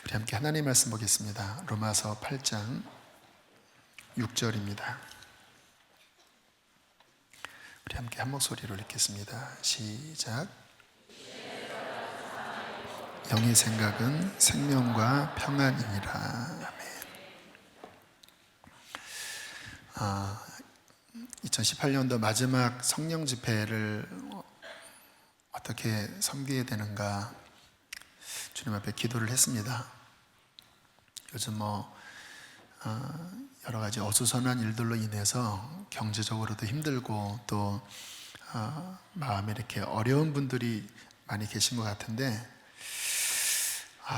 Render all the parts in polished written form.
우리 함께 하나님 말씀 보겠습니다. 로마서 8장 6절입니다. 우리 함께 한 목소리로 읽겠습니다. 시작. 영의 생각은 생명과 평안이니라. 아멘. 2018년도 마지막 성령 집회를 어떻게 섬기게 되는가 주님 앞에 기도를 했습니다. 요즘 여러 가지 어수선한 일들로 인해서 경제적으로도 힘들고 또 마음에 이렇게 어려운 분들이 많이 계신 것 같은데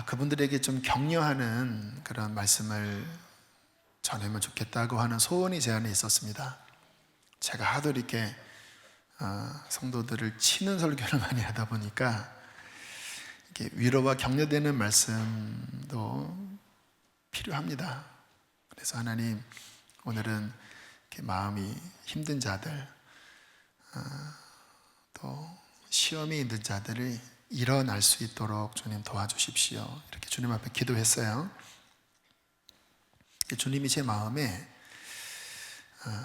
그분들에게 좀 격려하는 그런 말씀을 전하면 좋겠다고 하는 소원이 제 안에 있었습니다. 제가 하도 이렇게 성도들을 치는 설교를 많이 하다 보니까 이렇게 위로와 격려되는 말씀도 필요합니다. 그래서 하나님, 오늘은 이렇게 마음이 힘든 자들, 또 시험이 있는 자들이 일어날 수 있도록 주님 도와주십시오. 이렇게 주님 앞에 기도했어요. 주님이 제 마음에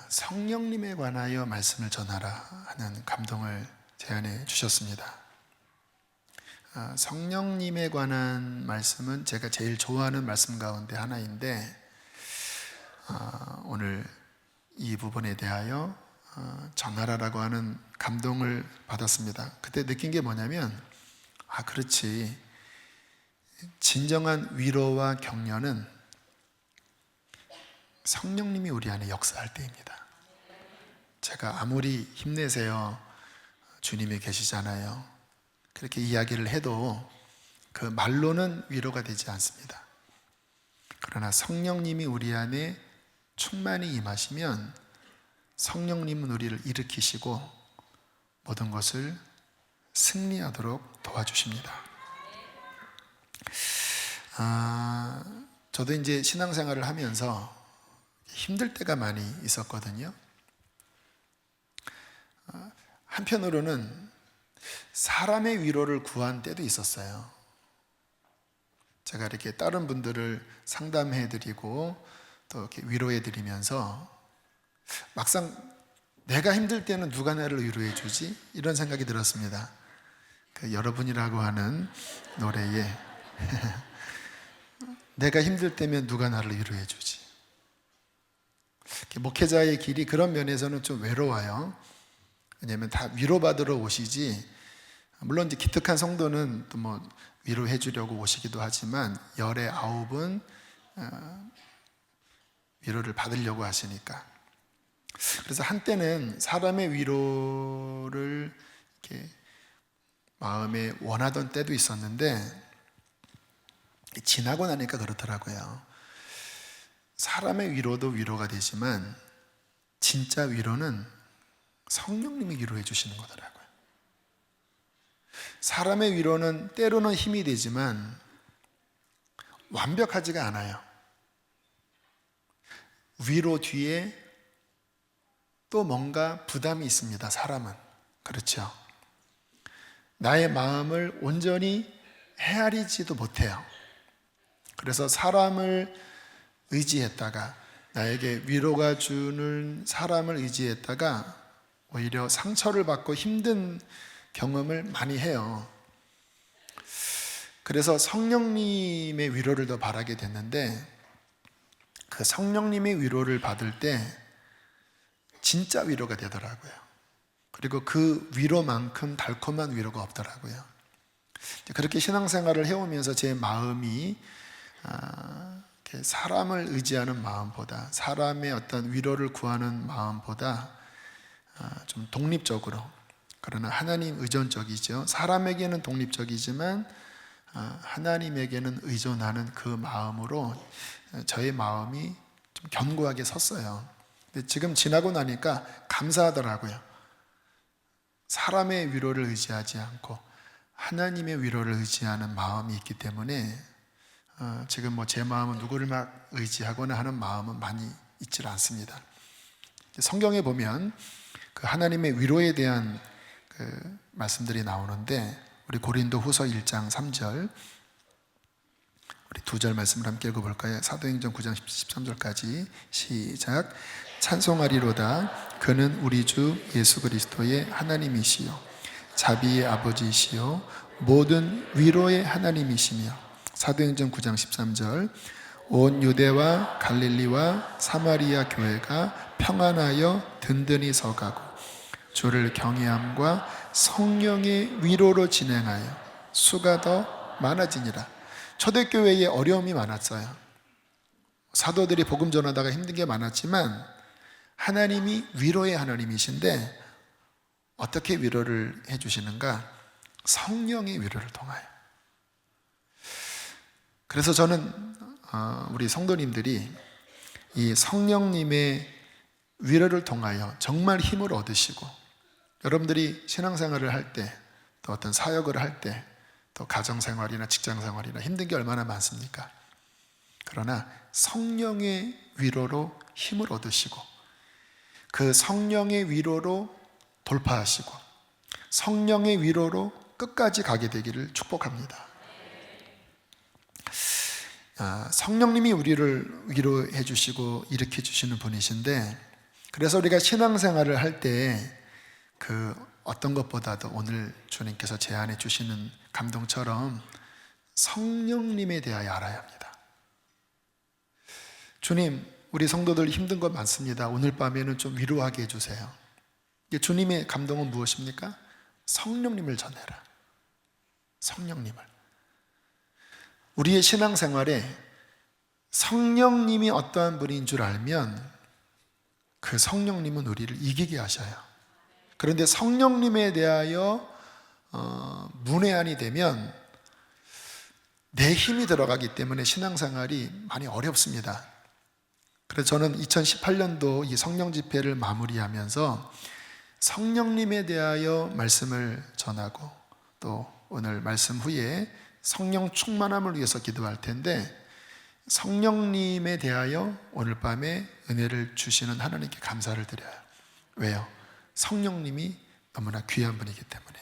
성령님에 관하여 말씀을 전하라 하는 감동을 제 안에 주셨습니다. 성령님에 관한 말씀은 제가 제일 좋아하는 말씀 가운데 하나인데 오늘 이 부분에 대하여 전하라라고 하는 감동을 받았습니다. 그때 느낀 게 뭐냐면 그렇지, 진정한 위로와 격려는 성령님이 우리 안에 역사할 때입니다. 제가 아무리 힘내세요, 주님이 계시잖아요, 그렇게 이야기를 해도 그 말로는 위로가 되지 않습니다. 그러나 성령님이 우리 안에 충만히 임하시면 성령님은 우리를 일으키시고 모든 것을 승리하도록 도와주십니다. 저도 이제 신앙생활을 하면서 힘들 때가 많이 있었거든요. 한편으로는 사람의 위로를 구한 때도 있었어요. 제가 이렇게 다른 분들을 상담해드리고 또 이렇게 위로해드리면서 막상 내가 힘들 때는 누가 나를 위로해주지? 이런 생각이 들었습니다. 그 여러분이라고 하는 노래에 내가 힘들 때면 누가 나를 위로해주지? 목회자의 길이 그런 면에서는 좀 외로워요. 왜냐하면 다 위로받으러 오시지, 물론 이제 기특한 성도는 또 위로해 주려고 오시기도 하지만 열의 9은 위로를 받으려고 하시니까. 그래서 한때는 사람의 위로를 이렇게 마음에 원하던 때도 있었는데 지나고 나니까 그렇더라고요. 사람의 위로도 위로가 되지만 진짜 위로는 성령님이 위로해 주시는 거더라고요. 사람의 위로는 때로는 힘이 되지만 완벽하지가 않아요. 위로 뒤에 또 뭔가 부담이 있습니다. 사람은. 그렇죠. 나의 마음을 온전히 헤아리지도 못해요. 그래서 사람을 의지했다가, 나에게 위로가 주는 사람을 의지했다가 오히려 상처를 받고 힘든 경험을 많이 해요. 그래서 성령님의 위로를 더 바라게 됐는데 그 성령님의 위로를 받을 때 진짜 위로가 되더라고요. 그리고 그 위로만큼 달콤한 위로가 없더라고요. 그렇게 신앙생활을 해오면서 제 마음이 사람을 의지하는 마음보다, 사람의 어떤 위로를 구하는 마음보다 좀 독립적으로, 그러나 하나님 의존적이죠. 사람에게는 독립적이지만 하나님에게는 의존하는 그 마음으로 저의 마음이 좀 견고하게 섰어요. 근데 지금 지나고 나니까 감사하더라고요. 사람의 위로를 의지하지 않고 하나님의 위로를 의지하는 마음이 있기 때문에 지금 제 마음은 누구를 막 의지하거나 하는 마음은 많이 있질 않습니다. 성경에 보면 그 하나님의 위로에 대한 그 말씀들이 나오는데 우리 고린도 후서 1장 3절 우리 두 절 말씀을 함께 읽어볼까요? 사도행전 9장 13절까지 시작. 찬송하리로다. 그는 우리 주 예수 그리스도의 하나님이시요 자비의 아버지이시요 모든 위로의 하나님이시며. 사도행전 9장 13절. 온 유대와 갈릴리와 사마리아 교회가 평안하여 든든히 서가고 주를 경외함과 성령의 위로로 진행하여 수가 더 많아지니라. 초대교회에 어려움이 많았어요. 사도들이 복음 전하다가 힘든 게 많았지만 하나님이 위로의 하나님이신데 어떻게 위로를 해주시는가? 성령의 위로를 통하여. 그래서 저는 우리 성도님들이 이 성령님의 위로를 통하여 정말 힘을 얻으시고, 여러분들이 신앙생활을 할 때, 또 어떤 사역을 할 때, 또 가정생활이나 직장생활이나 힘든 게 얼마나 많습니까? 그러나 성령의 위로로 힘을 얻으시고 그 성령의 위로로 돌파하시고 성령의 위로로 끝까지 가게 되기를 축복합니다. 성령님이 우리를 위로해 주시고 일으켜 주시는 분이신데, 그래서 우리가 신앙생활을 할 때 그 어떤 것보다도 오늘 주님께서 제안해 주시는 감동처럼 성령님에 대하여 알아야 합니다. 주님, 우리 성도들 힘든 것 많습니다. 오늘 밤에는 좀 위로하게 해주세요. 주님의 감동은 무엇입니까? 성령님을 전해라. 성령님을. 우리의 신앙생활에 성령님이 어떠한 분인 줄 알면 그 성령님은 우리를 이기게 하셔요. 그런데 성령님에 대하여 문외한이 되면 내 힘이 들어가기 때문에 신앙생활이 많이 어렵습니다. 그래서 저는 2018년도 이 성령 집회를 마무리하면서 성령님에 대하여 말씀을 전하고 또 오늘 말씀 후에 성령 충만함을 위해서 기도할 텐데, 성령님에 대하여 오늘 밤에 은혜를 주시는 하나님께 감사를 드려요. 왜요? 성령님이 너무나 귀한 분이기 때문에.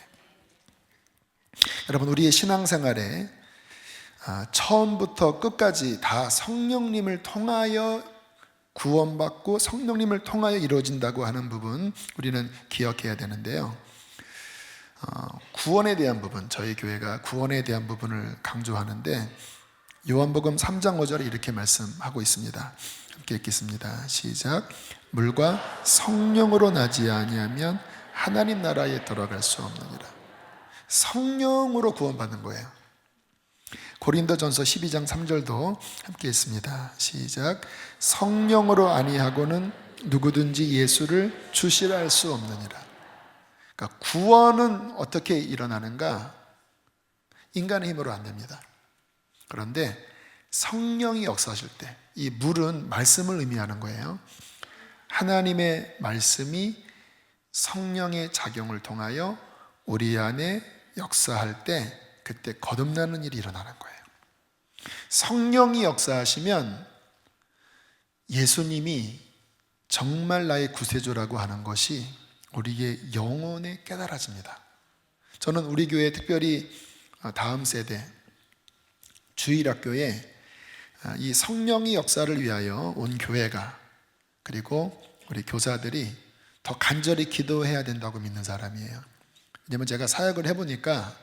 여러분, 우리의 신앙생활에 처음부터 끝까지 다 성령님을 통하여 구원받고 성령님을 통하여 이루어진다고 하는 부분 우리는 기억해야 되는데요. 구원에 대한 부분, 저희 교회가 구원에 대한 부분을 강조하는데 요한복음 3장 5절에 이렇게 말씀하고 있습니다. 함께 읽겠습니다. 시작. 물과 성령으로 나지 아니하면 하나님 나라에 들어갈 수 없느니라. 성령으로 구원받는 거예요. 고린도전서 12장 3절도 함께 읽습니다. 시작. 성령으로 아니하고는 누구든지 예수를 주시라 할 수 없느니라. 그러니까 구원은 어떻게 일어나는가? 인간의 힘으로 안 됩니다. 그런데 성령이 역사하실 때, 이 물은 말씀을 의미하는 거예요. 하나님의 말씀이 성령의 작용을 통하여 우리 안에 역사할 때 그때 거듭나는 일이 일어나는 거예요. 성령이 역사하시면 예수님이 정말 나의 구세주라고 하는 것이 우리의 영혼에 깨달아집니다. 저는 우리 교회, 특별히 다음 세대 주일학교에 이 성령의 역사를 위하여 온 교회가, 그리고 우리 교사들이 더 간절히 기도해야 된다고 믿는 사람이에요. 왜냐면 제가 사역을 해보니까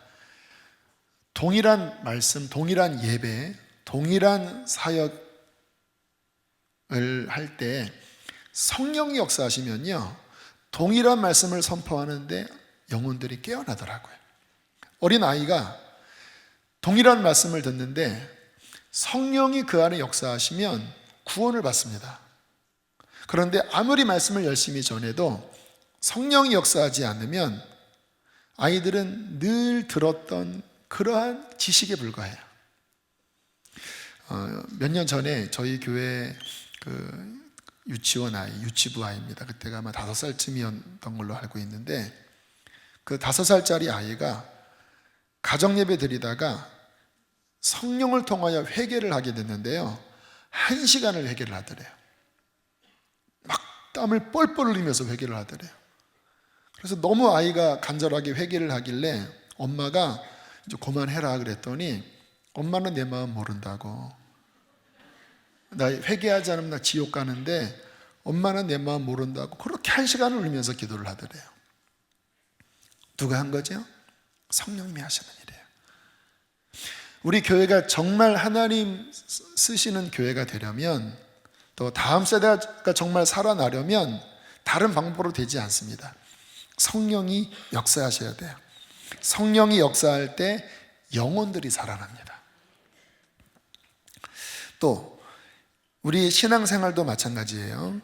동일한 말씀, 동일한 예배, 동일한 사역을 할 때 성령이 역사하시면요, 동일한 말씀을 선포하는데 영혼들이 깨어나더라고요. 어린 아이가 동일한 말씀을 듣는데 성령이 그 안에 역사하시면 구원을 받습니다. 그런데 아무리 말씀을 열심히 전해도 성령이 역사하지 않으면 아이들은 늘 들었던 그러한 지식에 불과해요. 몇 년 전에 저희 교회 유치원 아이, 유치부 아이입니다. 그때가 아마 5살쯤이었던 걸로 알고 있는데, 그 5살짜리 아이가 가정예배 드리다가 성령을 통하여 회개를 하게 됐는데요, 1시간을 회개를 하더래요. 막 땀을 뻘뻘 흘리면서 회개를 하더래요. 그래서 너무 아이가 간절하게 회개를 하길래 엄마가 이제 그만해라 그랬더니 엄마는 내 마음 모른다고. 나 회개하지 않으면 나 지옥 가는데 엄마는 내 마음 모른다고 그렇게 1시간을 울면서 기도를 하더래요. 누가 한 거죠? 성령님이 하시는 일이에요. 우리 교회가 정말 하나님 쓰시는 교회가 되려면, 또 다음 세대가 정말 살아나려면 다른 방법으로 되지 않습니다. 성령이 역사하셔야 돼요. 성령이 역사할 때 영혼들이 살아납니다. 또 우리 신앙생활도 마찬가지예요.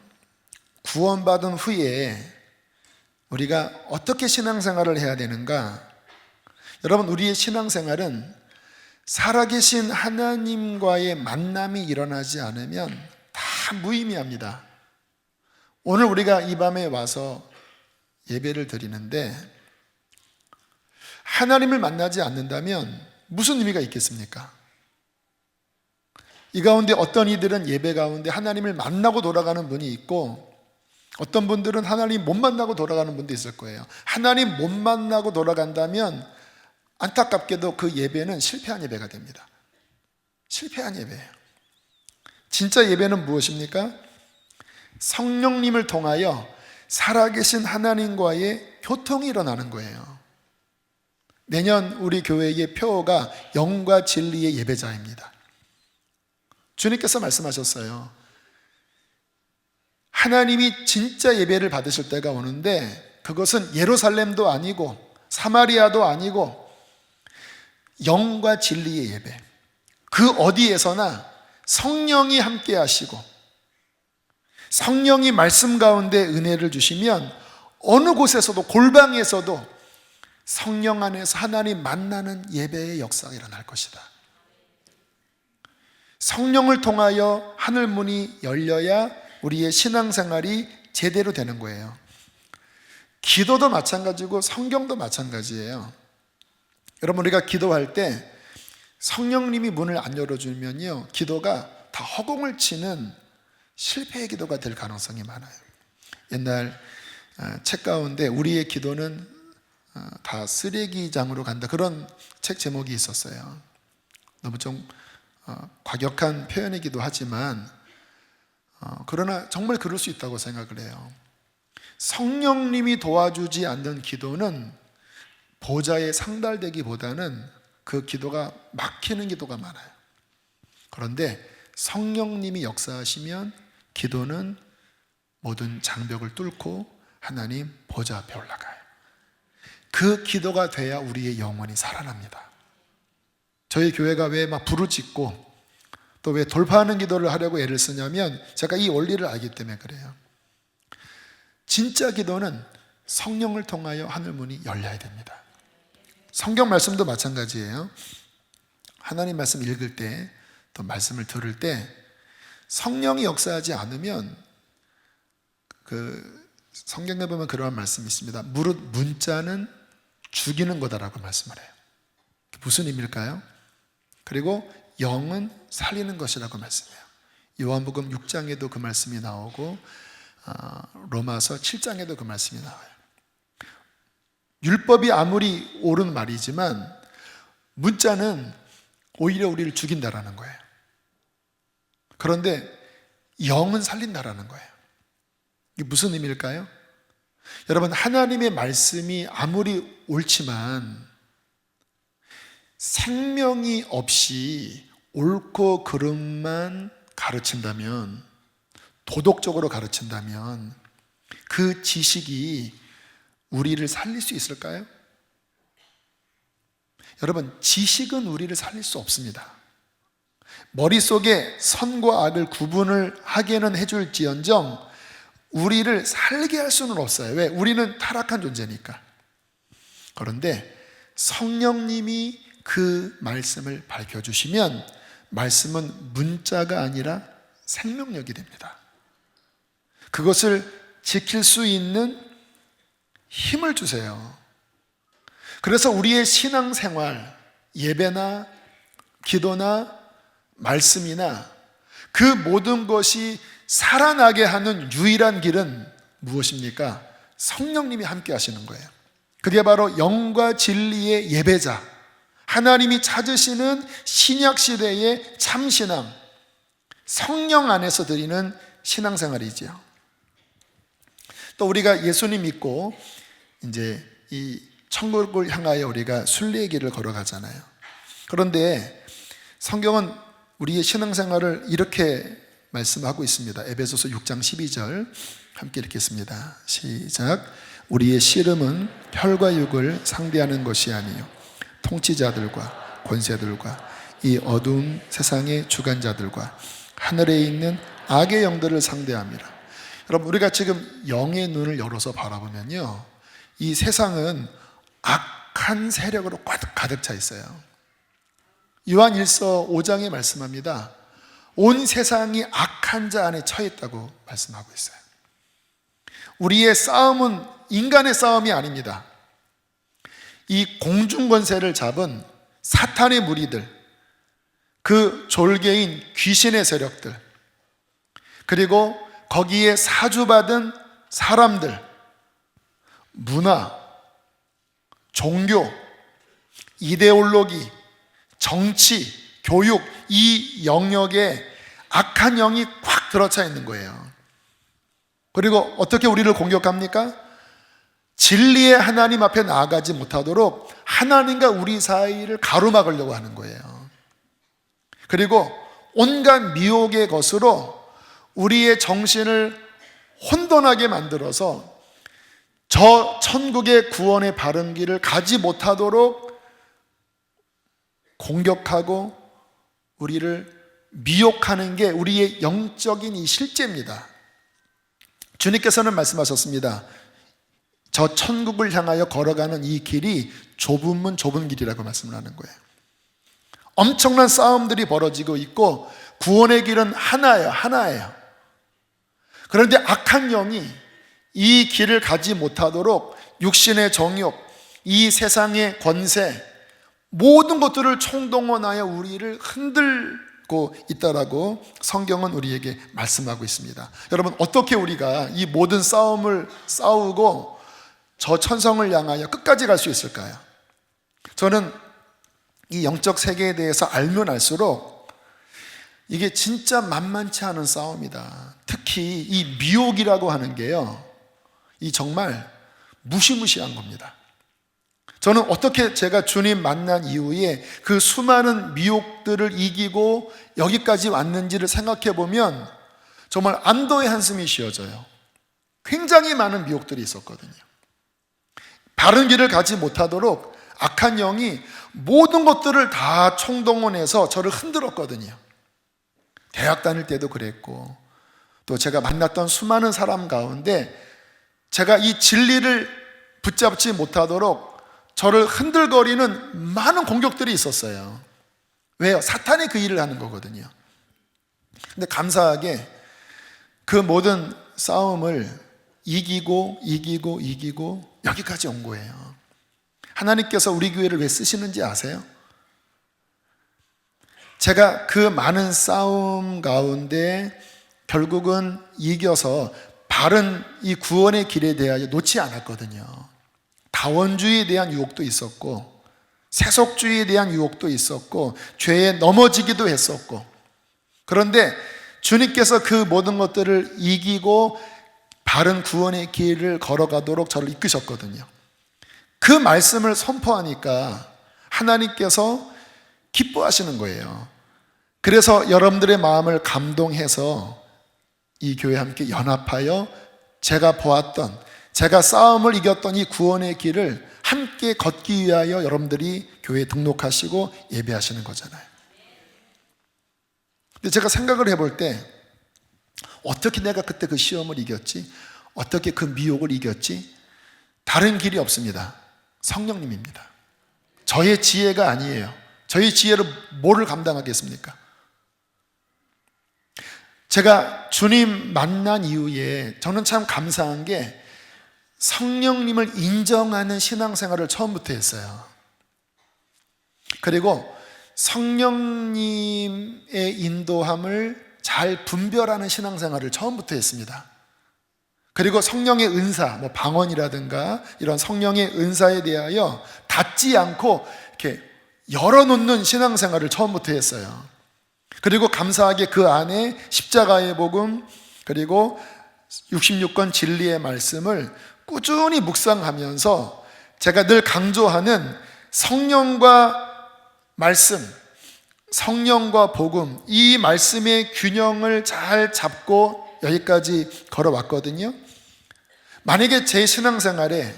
구원받은 후에 우리가 어떻게 신앙생활을 해야 되는가? 여러분, 우리의 신앙생활은 살아계신 하나님과의 만남이 일어나지 않으면 다 무의미합니다. 오늘 우리가 이 밤에 와서 예배를 드리는데 하나님을 만나지 않는다면 무슨 의미가 있겠습니까? 이 가운데 어떤 이들은 예배 가운데 하나님을 만나고 돌아가는 분이 있고, 어떤 분들은 하나님 못 만나고 돌아가는 분도 있을 거예요. 하나님 못 만나고 돌아간다면 안타깝게도 그 예배는 실패한 예배가 됩니다. 실패한 예배예요. 진짜 예배는 무엇입니까? 성령님을 통하여 살아계신 하나님과의 교통이 일어나는 거예요. 내년 우리 교회의 표어가 영과 진리의 예배자입니다. 주님께서 말씀하셨어요. 하나님이 진짜 예배를 받으실 때가 오는데 그것은 예루살렘도 아니고 사마리아도 아니고 영과 진리의 예배, 그 어디에서나 성령이 함께 하시고 성령이 말씀 가운데 은혜를 주시면 어느 곳에서도, 골방에서도 성령 안에서 하나님 만나는 예배의 역사가 일어날 것이다. 성령을 통하여 하늘문이 열려야 우리의 신앙생활이 제대로 되는 거예요. 기도도 마찬가지고 성경도 마찬가지예요. 여러분, 우리가 기도할 때 성령님이 문을 안 열어주면요, 기도가 다 허공을 치는 실패의 기도가 될 가능성이 많아요. 옛날 책 가운데 우리의 기도는 다 쓰레기장으로 간다, 그런 책 제목이 있었어요. 너무 좀 과격한 표현이기도 하지만 그러나 정말 그럴 수 있다고 생각을 해요. 성령님이 도와주지 않는 기도는 보좌에 상달되기보다는 그 기도가 막히는 기도가 많아요. 그런데 성령님이 역사하시면 기도는 모든 장벽을 뚫고 하나님 보좌 앞에 올라가요. 그 기도가 돼야 우리의 영혼이 살아납니다. 저희 교회가 왜 막 부르짖고 또 왜 돌파하는 기도를 하려고 애를 쓰냐면 제가 이 원리를 알기 때문에 그래요. 진짜 기도는 성령을 통하여 하늘문이 열려야 됩니다. 성경 말씀도 마찬가지예요. 하나님 말씀 읽을 때, 또 말씀을 들을 때 성령이 역사하지 않으면, 그 성경에 보면 그러한 말씀이 있습니다. 무릇 문자는 죽이는 거다라고 말씀을 해요. 무슨 의미일까요? 그리고 영은 살리는 것이라고 말씀해요. 요한복음 6장에도 그 말씀이 나오고 로마서 7장에도 그 말씀이 나와요. 율법이 아무리 옳은 말이지만 문자는 오히려 우리를 죽인다라는 거예요. 그런데 영은 살린다라는 거예요. 이게 무슨 의미일까요? 여러분, 하나님의 말씀이 아무리 옳지만 생명이 없이 옳고 그름만 가르친다면, 도덕적으로 가르친다면 그 지식이 우리를 살릴 수 있을까요? 여러분, 지식은 우리를 살릴 수 없습니다. 머릿속에 선과 악을 구분을 하게는 해줄지언정 우리를 살게 할 수는 없어요. 왜? 우리는 타락한 존재니까. 그런데 성령님이 그 말씀을 밝혀주시면 말씀은 문자가 아니라 생명력이 됩니다. 그것을 지킬 수 있는 힘을 주세요. 그래서 우리의 신앙생활, 예배나 기도나 말씀이나 그 모든 것이 살아나게 하는 유일한 길은 무엇입니까? 성령님이 함께 하시는 거예요. 그게 바로 영과 진리의 예배자, 하나님이 찾으시는 신약 시대의 참신앙, 성령 안에서 드리는 신앙생활이지요. 또 우리가 예수님 믿고 이제 이 천국을 향하여 우리가 순례의 길을 걸어가잖아요. 그런데 성경은 우리의 신앙생활을 이렇게 말씀하고 있습니다. 에베소서 6장 12절 함께 읽겠습니다. 시작. 우리의 씨름은 혈과 육을 상대하는 것이 아니요 통치자들과 권세들과 이 어두운 세상의 주관자들과 하늘에 있는 악의 영들을 상대함이라. 여러분, 우리가 지금 영의 눈을 열어서 바라보면요, 이 세상은 악한 세력으로 가득 차 있어요. 요한 1서 5장에 말씀합니다. 온 세상이 악한 자 안에 처해 있다고 말씀하고 있어요. 우리의 싸움은 인간의 싸움이 아닙니다. 이 공중권세를 잡은 사탄의 무리들, 그 졸개인 귀신의 세력들, 그리고 거기에 사주받은 사람들, 문화, 종교, 이데올로기, 정치, 교육, 이 영역에 악한 영이 꽉 들어차 있는 거예요. 그리고 어떻게 우리를 공격합니까? 진리의 하나님 앞에 나아가지 못하도록 하나님과 우리 사이를 가로막으려고 하는 거예요. 그리고 온갖 미혹의 것으로 우리의 정신을 혼돈하게 만들어서 저 천국의 구원의 바른 길을 가지 못하도록 공격하고 우리를 미혹하는 게 우리의 영적인 이 실제입니다. 주님께서는 말씀하셨습니다. 저 천국을 향하여 걸어가는 이 길이 좁으면 좁은 길이라고 말씀을 하는 거예요. 엄청난 싸움들이 벌어지고 있고 구원의 길은 하나예요. 그런데 악한 영이 이 길을 가지 못하도록 육신의 정욕, 이 세상의 권세, 모든 것들을 총동원하여 우리를 흔들고 있다라고 성경은 우리에게 말씀하고 있습니다. 여러분, 어떻게 우리가 이 모든 싸움을 싸우고 저 천성을 향하여 끝까지 갈 수 있을까요? 저는 이 영적 세계에 대해서 알면 알수록 이게 진짜 만만치 않은 싸움이다. 특히 이 미혹이라고 하는 게요, 이 정말 무시무시한 겁니다. 저는 어떻게 제가 주님 만난 이후에 그 수많은 미혹들을 이기고 여기까지 왔는지를 생각해 보면 정말 안도의 한숨이 쉬어져요. 굉장히 많은 미혹들이 있었거든요. 바른 길을 가지 못하도록 악한 영이 모든 것들을 다 총동원해서 저를 흔들었거든요. 대학 다닐 때도 그랬고, 또 제가 만났던 수많은 사람 가운데 제가 이 진리를 붙잡지 못하도록 저를 흔들거리는 많은 공격들이 있었어요. 왜요? 사탄이 그 일을 하는 거거든요. 근데 감사하게 그 모든 싸움을 이기고 여기까지 온 거예요. 하나님께서 우리 교회를 왜 쓰시는지 아세요? 제가 그 많은 싸움 가운데 결국은 이겨서 바른 이 구원의 길에 대하여 놓지 않았거든요. 다원주의에 대한 유혹도 있었고, 세속주의에 대한 유혹도 있었고, 죄에 넘어지기도 했었고, 그런데 주님께서 그 모든 것들을 이기고 바른 구원의 길을 걸어가도록 저를 이끄셨거든요. 그 말씀을 선포하니까 하나님께서 기뻐하시는 거예요. 그래서 여러분들의 마음을 감동해서 이 교회 함께 연합하여 제가 보았던, 제가 싸움을 이겼던 이 구원의 길을 함께 걷기 위하여 여러분들이 교회에 등록하시고 예배하시는 거잖아요. 근데 제가 생각을 해볼 때 어떻게 내가 그때 그 시험을 이겼지? 어떻게 그 미혹을 이겼지? 다른 길이 없습니다. 성령님입니다. 저의 지혜가 아니에요. 저희 지혜로 뭐를 감당하겠습니까? 제가 주님 만난 이후에 저는 참 감사한 게 성령님을 인정하는 신앙생활을 처음부터 했어요. 그리고 성령님의 인도함을 잘 분별하는 신앙생활을 처음부터 했습니다. 그리고 성령의 은사, 방언이라든가 이런 성령의 은사에 대하여 닫지 않고 이렇게 열어놓는 신앙생활을 처음부터 했어요. 그리고 감사하게 그 안에 십자가의 복음, 그리고 66권 진리의 말씀을 꾸준히 묵상하면서 제가 늘 강조하는 성령과 말씀, 성령과 복음, 이 말씀의 균형을 잘 잡고 여기까지 걸어왔거든요. 만약에 제 신앙생활에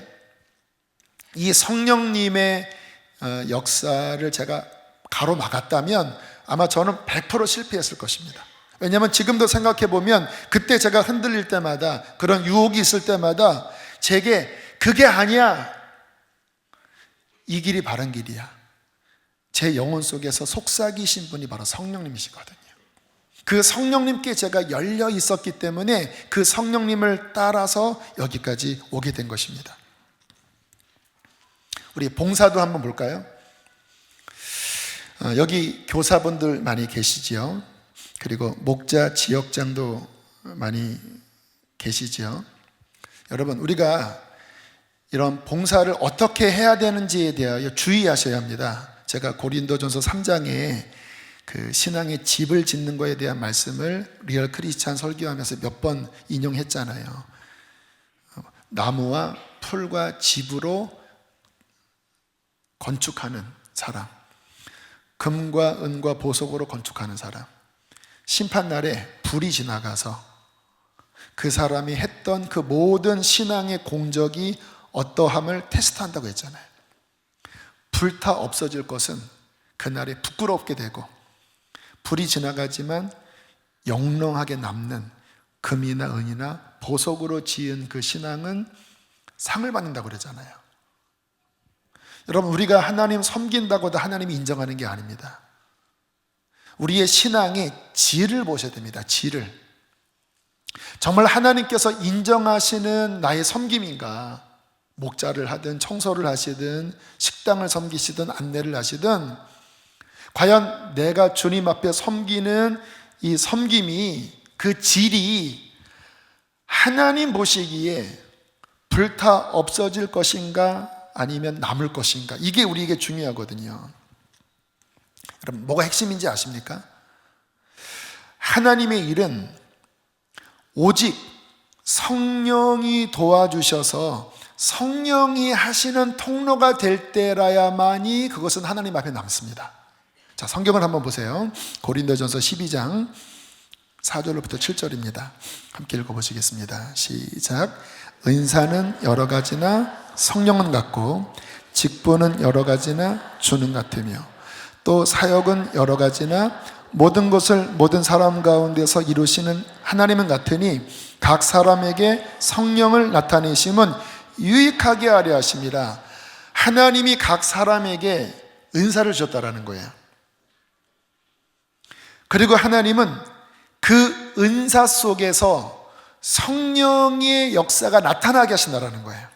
이 성령님의 역사를 제가 가로막았다면 아마 저는 100% 실패했을 것입니다. 왜냐하면 지금도 생각해보면 그때 제가 흔들릴 때마다, 그런 유혹이 있을 때마다 제게 그게 아니야, 이 길이 바른 길이야, 제 영혼 속에서 속삭이신 분이 바로 성령님이시거든요. 그 성령님께 제가 열려 있었기 때문에 그 성령님을 따라서 여기까지 오게 된 것입니다. 우리 봉사도 한번 볼까요? 여기 교사분들 많이 계시죠. 그리고 목자, 지역장도 많이 계시죠. 여러분, 우리가 이런 봉사를 어떻게 해야 되는지에 대하여 주의하셔야 합니다. 제가 고린도전서 3장에 그 신앙의 집을 짓는 것에 대한 말씀을 리얼 크리스찬 설교하면서 몇 번 인용했잖아요. 나무와 풀과 집으로 건축하는 사람, 금과 은과 보석으로 건축하는 사람, 심판날에 불이 지나가서 그 사람이 했던 그 모든 신앙의 공적이 어떠함을 테스트한다고 했잖아요. 불타 없어질 것은 그날에 부끄럽게 되고, 불이 지나가지만 영롱하게 남는 금이나 은이나 보석으로 지은 그 신앙은 상을 받는다고 그러잖아요. 여러분, 우리가 하나님 섬긴다고 다 하나님이 인정하는 게 아닙니다. 우리의 신앙의 질을 보셔야 됩니다. 질을. 정말 하나님께서 인정하시는 나의 섬김인가? 목자를 하든 청소를 하시든 식당을 섬기시든 안내를 하시든, 과연 내가 주님 앞에 섬기는 이 섬김이, 그 질이 하나님 보시기에 불타 없어질 것인가 아니면 남을 것인가, 이게 우리에게 중요하거든요. 여러분, 뭐가 핵심인지 아십니까? 하나님의 일은 오직 성령이 도와주셔서 성령이 하시는 통로가 될 때라야만이 그것은 하나님 앞에 남습니다. 자, 성경을 한번 보세요. 고린도전서 12장 4절부터 7절입니다. 함께 읽어보시겠습니다. 시작. 은사는 여러 가지나 성령은 같고, 직분은 여러 가지나 주는 같으며, 또 사역은 여러 가지나 모든 것을 모든 사람 가운데서 이루시는 하나님은 같으니, 각 사람에게 성령을 나타내심은 유익하게 하려 하심이라. 하나님이 각 사람에게 은사를 주셨다라는 거예요. 그리고 하나님은 그 은사 속에서 성령의 역사가 나타나게 하신다라는 거예요.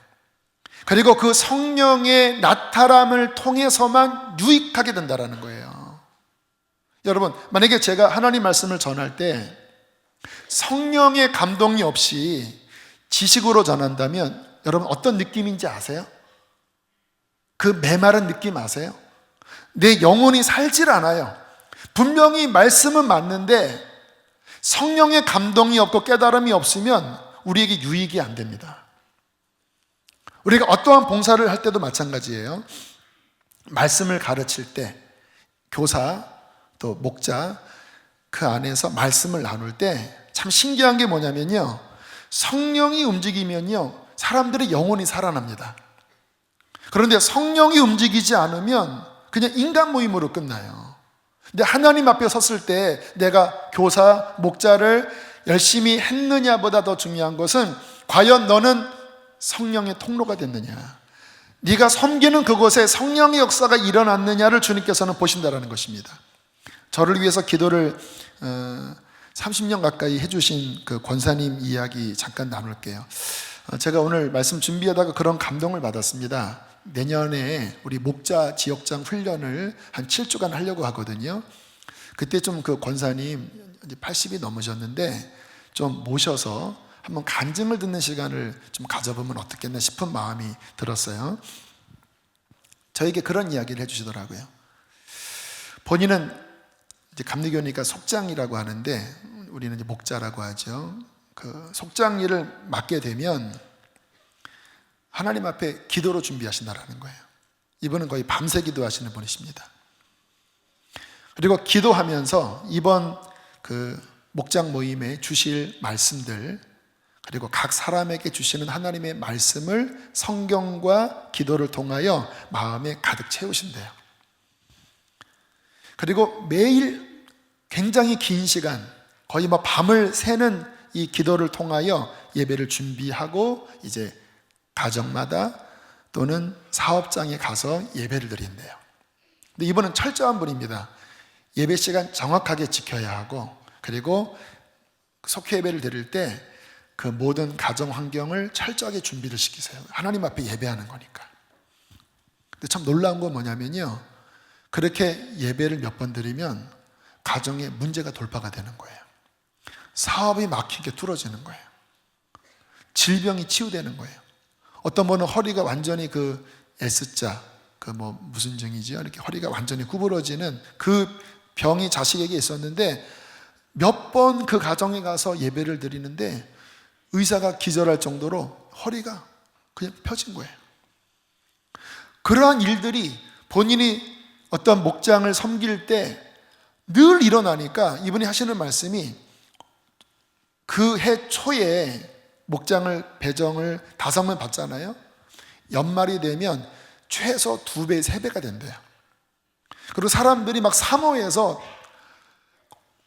그리고 그 성령의 나타남을 통해서만 유익하게 된다라는 거예요. 여러분, 만약에 제가 하나님 말씀을 전할 때 성령의 감동이 없이 지식으로 전한다면 여러분 어떤 느낌인지 아세요? 그 메마른 느낌 아세요? 내 영혼이 살질 않아요. 분명히 말씀은 맞는데 성령의 감동이 없고 깨달음이 없으면 우리에게 유익이 안 됩니다. 우리가 어떠한 봉사를 할 때도 마찬가지예요. 말씀을 가르칠 때 교사 또 목자 그 안에서 말씀을 나눌 때 참 신기한 게 뭐냐면요, 성령이 움직이면요 사람들의 영혼이 살아납니다. 그런데 성령이 움직이지 않으면 그냥 인간 모임으로 끝나요. 근데 하나님 앞에 섰을 때 내가 교사, 목자를 열심히 했느냐보다 더 중요한 것은 과연 너는 성령의 통로가 됐느냐, 네가 섬기는 그곳에 성령의 역사가 일어났느냐를 주님께서는 보신다라는 것입니다. 저를 위해서 기도를 30년 가까이 해주신 그 권사님 이야기 잠깐 나눌게요. 제가 오늘 말씀 준비하다가 그런 감동을 받았습니다. 내년에 우리 목자 지역장 훈련을 한 7주간 하려고 하거든요. 그때 좀 그 권사님 이제 80이 넘으셨는데 좀 모셔서 한번 간증을 듣는 시간을 좀 가져보면 어떻겠나 싶은 마음이 들었어요. 저에게 그런 이야기를 해주시더라고요. 본인은 이제 감리교니까 속장이라고 하는데 우리는 이제 목자라고 하죠. 그 속장 일을 맡게 되면 하나님 앞에 기도로 준비하신다라는 거예요. 이분은 거의 밤새 기도하시는 분이십니다. 그리고 기도하면서 이번 그 목장 모임에 주실 말씀들, 그리고 각 사람에게 주시는 하나님의 말씀을 성경과 기도를 통하여 마음에 가득 채우신대요. 그리고 매일 굉장히 긴 시간, 거의 뭐 밤을 새는 이 기도를 통하여 예배를 준비하고 이제 가정마다 또는 사업장에 가서 예배를 드린대요. 근데 이분은 철저한 분입니다. 예배 시간 정확하게 지켜야 하고, 그리고 속회 예배를 드릴 때 그 모든 가정 환경을 철저하게 준비를 시키세요. 하나님 앞에 예배하는 거니까. 근데 참 놀라운 건 뭐냐면요, 그렇게 예배를 몇 번 드리면 가정에 문제가 돌파가 되는 거예요. 사업이 막히게 뚫어지는 거예요. 질병이 치유되는 거예요. 어떤 분은 허리가 완전히 그 S자, 그 뭐 무슨 증이지요? 이렇게 허리가 완전히 구부러지는 그 병이 자식에게 있었는데 몇 번 그 가정에 가서 예배를 드리는데 의사가 기절할 정도로 허리가 그냥 펴진 거예요. 그러한 일들이 본인이 어떤 목장을 섬길 때 늘 일어나니까 이분이 하시는 말씀이 그 해 초에 목장을 배정을 5명 받잖아요. 연말이 되면 최소 2배, 3배가 된대요. 그리고 사람들이 막 사모해서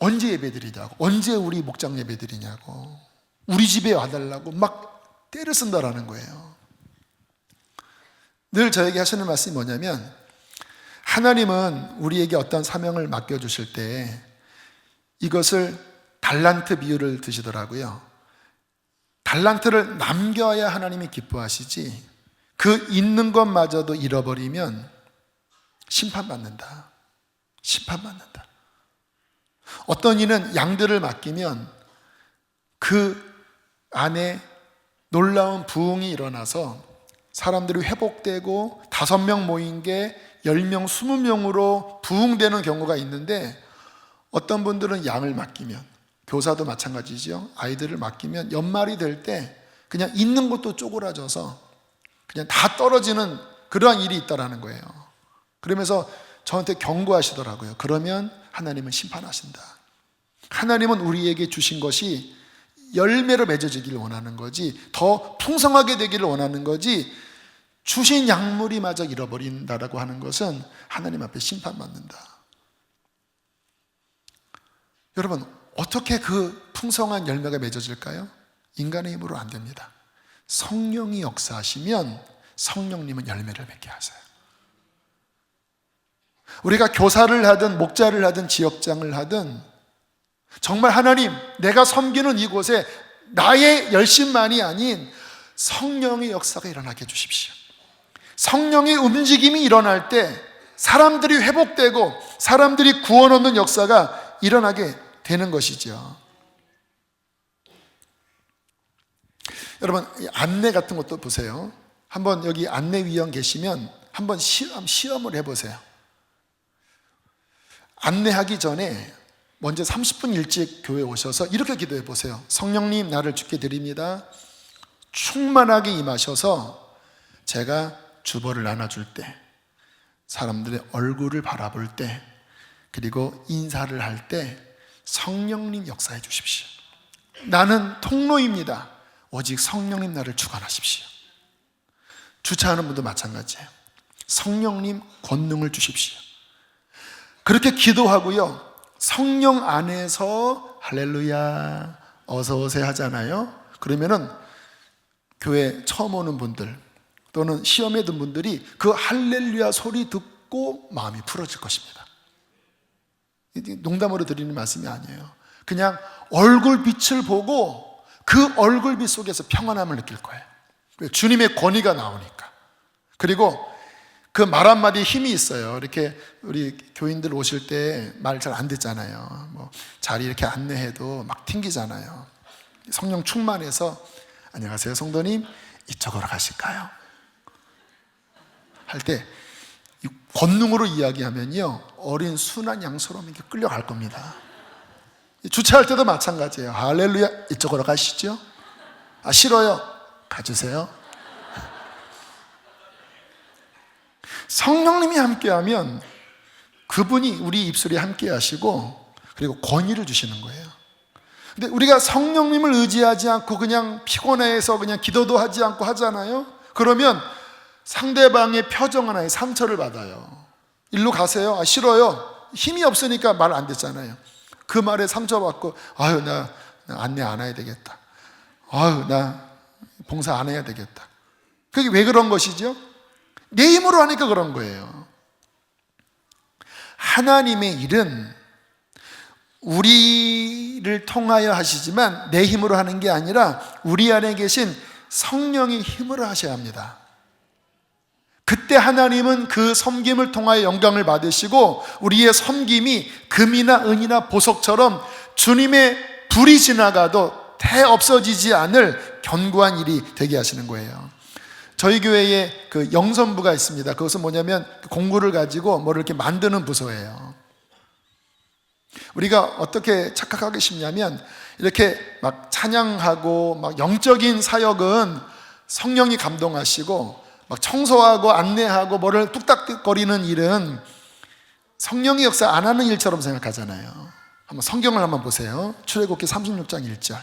언제 예배드리냐고, 언제 우리 목장 예배드리냐고, 우리 집에 와달라고 막 때를 쓴다라는 거예요. 늘 저에게 하시는 말씀이 뭐냐면, 하나님은 우리에게 어떤 사명을 맡겨주실 때 이것을 달란트 비유를 드시더라고요. 달란트를 남겨야 하나님이 기뻐하시지, 그 있는 것마저도 잃어버리면 심판받는다. 심판받는다. 어떤 이는 양들을 맡기면 그 안에 놀라운 부흥이 일어나서 사람들이 회복되고 5명 모인 게 10명, 20명으로 부흥되는 경우가 있는데, 어떤 분들은 양을 맡기면, 교사도 마찬가지죠. 아이들을 맡기면 연말이 될 때 그냥 있는 것도 쪼그라져서 그냥 다 떨어지는 그러한 일이 있다라는 거예요. 그러면서 저한테 경고하시더라고요. 그러면 하나님은 심판하신다. 하나님은 우리에게 주신 것이 열매로 맺어지기를 원하는 거지, 더 풍성하게 되기를 원하는 거지, 주신 약물이 마저 잃어버린다라고 하는 것은 하나님 앞에 심판받는다. 여러분, 어떻게 그 풍성한 열매가 맺어질까요? 인간의 힘으로 안 됩니다. 성령이 역사하시면 성령님은 열매를 맺게 하세요. 우리가 교사를 하든 목자를 하든 지역장을 하든 정말 하나님, 내가 섬기는 이곳에 나의 열심만이 아닌 성령의 역사가 일어나게 해주십시오. 성령의 움직임이 일어날 때 사람들이 회복되고 사람들이 구원 얻는 역사가 일어나게 되는 것이죠. 여러분, 안내 같은 것도 보세요. 한번 여기 안내위원 계시면 한번 시험을 해보세요. 안내하기 전에 먼저 30분 일찍 교회에 오셔서 이렇게 기도해 보세요. 성령님, 나를 주께 드립니다. 충만하게 임하셔서 제가 주보를 나눠줄 때, 사람들의 얼굴을 바라볼 때, 그리고 인사를 할 때 성령님 역사해 주십시오. 나는 통로입니다. 오직 성령님 나를 주관하십시오. 주차하는 분도 마찬가지예요. 성령님 권능을 주십시오. 그렇게 기도하고요, 성령 안에서 할렐루야 어서 오세요 하잖아요. 그러면은 교회 처음 오는 분들 또는 시험에 든 분들이 그 할렐루야 소리 듣고 마음이 풀어질 것입니다. 농담으로 드리는 말씀이 아니에요. 그냥 얼굴빛을 보고 그 얼굴빛 속에서 평안함을 느낄 거예요. 주님의 권위가 나오니까. 그리고 그 말 한마디에 힘이 있어요. 이렇게 우리 교인들 오실 때 말 잘 안 듣잖아요. 뭐 자리 이렇게 안내해도 막 튕기잖아요. 성령 충만해서 안녕하세요 성도님, 이쪽으로 가실까요? 할 때 이 권능으로 이야기하면요, 어린 순한 양처럼 이렇게 끌려갈 겁니다. 주차할 때도 마찬가지예요. 할렐루야, 이쪽으로 가시죠. 아, 싫어요, 가주세요. 성령님이 함께하면 그분이 우리 입술에 함께하시고 그리고 권위를 주시는 거예요. 근데 우리가 성령님을 의지하지 않고 그냥 피곤해서 그냥 기도도 하지 않고 하잖아요. 그러면 상대방의 표정 하나에 상처를 받아요. 일로 가세요. 아, 싫어요. 힘이 없으니까 말 안 듣잖아요. 그 말에 상처받고, 아유, 나 안내 안 해야 되겠다. 아유, 나 봉사 안 해야 되겠다. 그게 왜 그런 것이죠? 내 힘으로 하니까 그런 거예요. 하나님의 일은 우리를 통하여 하시지만 내 힘으로 하는 게 아니라 우리 안에 계신 성령의 힘으로 하셔야 합니다. 그때 하나님은 그 섬김을 통하여 영광을 받으시고 우리의 섬김이 금이나 은이나 보석처럼 주님의 불이 지나가도 대 없어지지 않을 견고한 일이 되게 하시는 거예요. 저희 교회에 그 영선부가 있습니다. 그것은 뭐냐면 공구를 가지고 뭐를 이렇게 만드는 부서예요. 우리가 어떻게 착각하기 쉽냐면 이렇게 막 찬양하고 막 영적인 사역은 성령이 감동하시고 막 청소하고 안내하고 뭐를 뚝딱거리는 일은 성령의 역사 안 하는 일처럼 생각하잖아요. 한번 성경을 한번 보세요. 출애굽기 36장 1절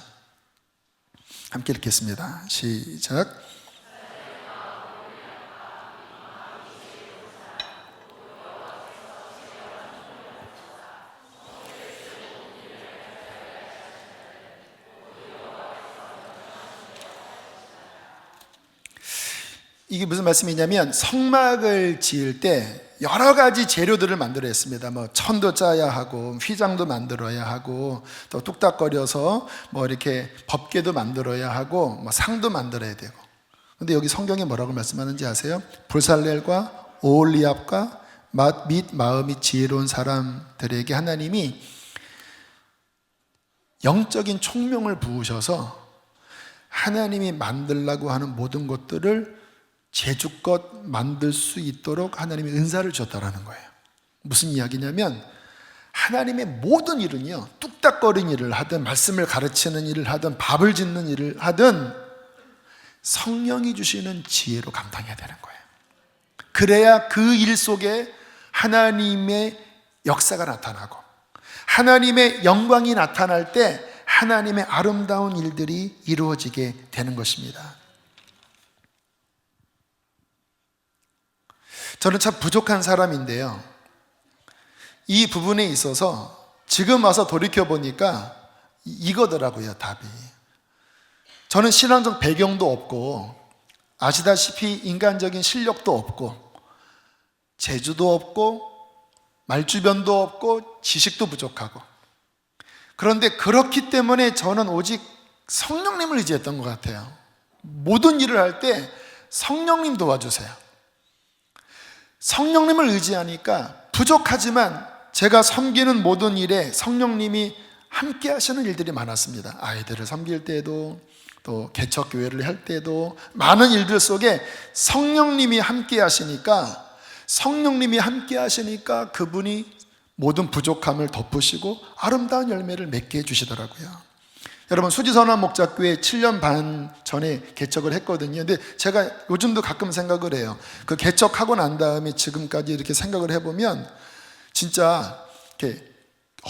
함께 읽겠습니다. 시작. 이게 무슨 말씀이냐면 성막을 지을 때 여러 가지 재료들을 만들어야 했습니다. 뭐 천도 짜야 하고 휘장도 만들어야 하고 또 뚝딱거려서 뭐 이렇게 법궤도 만들어야 하고 뭐 상도 만들어야 되고. 근데 여기 성경에 뭐라고 말씀하는지 아세요? 불살렐과 오홀리압과 및 마음이 지혜로운 사람들에게 하나님이 영적인 총명을 부으셔서 하나님이 만들라고 하는 모든 것들을 제주껏 만들 수 있도록 하나님이 은사를 주셨다라는 거예요. 무슨 이야기냐면 하나님의 모든 일은요, 뚝딱거리는 일을 하든 말씀을 가르치는 일을 하든 밥을 짓는 일을 하든 성령이 주시는 지혜로 감당해야 되는 거예요. 그래야 그 일 속에 하나님의 역사가 나타나고 하나님의 영광이 나타날 때 하나님의 아름다운 일들이 이루어지게 되는 것입니다. 저는 참 부족한 사람인데요, 이 부분에 있어서 지금 와서 돌이켜보니까 이거더라고요, 답이. 저는 신앙적 배경도 없고 아시다시피 인간적인 실력도 없고 재주도 없고 말주변도 없고 지식도 부족하고, 그런데 그렇기 때문에 저는 오직 성령님을 의지했던 것 같아요. 모든 일을 할 때 성령님 도와주세요. 성령님을 의지하니까 부족하지만 제가 섬기는 모든 일에 성령님이 함께 하시는 일들이 많았습니다. 아이들을 섬길 때도 또 개척교회를 할 때도 많은 일들 속에 성령님이 함께 하시니까 그분이 모든 부족함을 덮으시고 아름다운 열매를 맺게 해주시더라고요. 여러분, 수지선한 목자교회 7년 반 전에 개척을 했거든요. 근데 제가 요즘도 가끔 생각을 해요. 그 개척하고 난 다음에 지금까지 이렇게 생각을 해보면 진짜 이렇게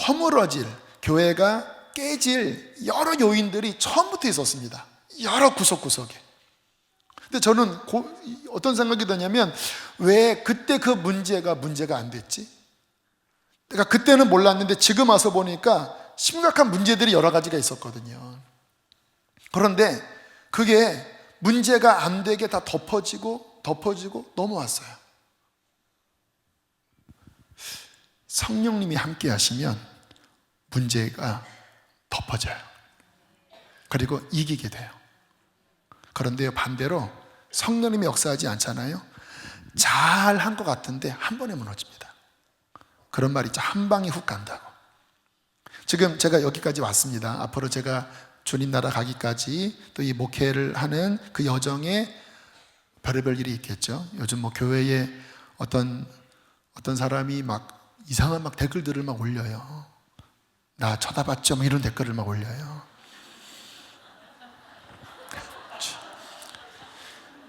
허물어질, 교회가 깨질 여러 요인들이 처음부터 있었습니다. 여러 구석구석에. 근데 저는 어떤 생각이 드냐면 왜 그때 그 문제가 안 됐지? 내가 그때는 몰랐는데 지금 와서 보니까 심각한 문제들이 여러 가지가 있었거든요. 그런데 그게 문제가 안 되게 다 덮어지고 넘어왔어요. 성령님이 함께 하시면 문제가 덮어져요. 그리고 이기게 돼요. 그런데 반대로 성령님이 역사하지 않잖아요. 잘한 것 같은데 한 번에 무너집니다. 그런 말 있죠. 한 방에 훅 간다고. 지금 제가 여기까지 왔습니다. 앞으로 제가 주님 나라 가기까지 또 이 목회를 하는 그 여정에 별의별 일이 있겠죠. 요즘 뭐 교회에 어떤 어떤 사람이 막 이상한 막 댓글들을 막 올려요. 나 쳐다봤죠? 막 이런 댓글을 막 올려요.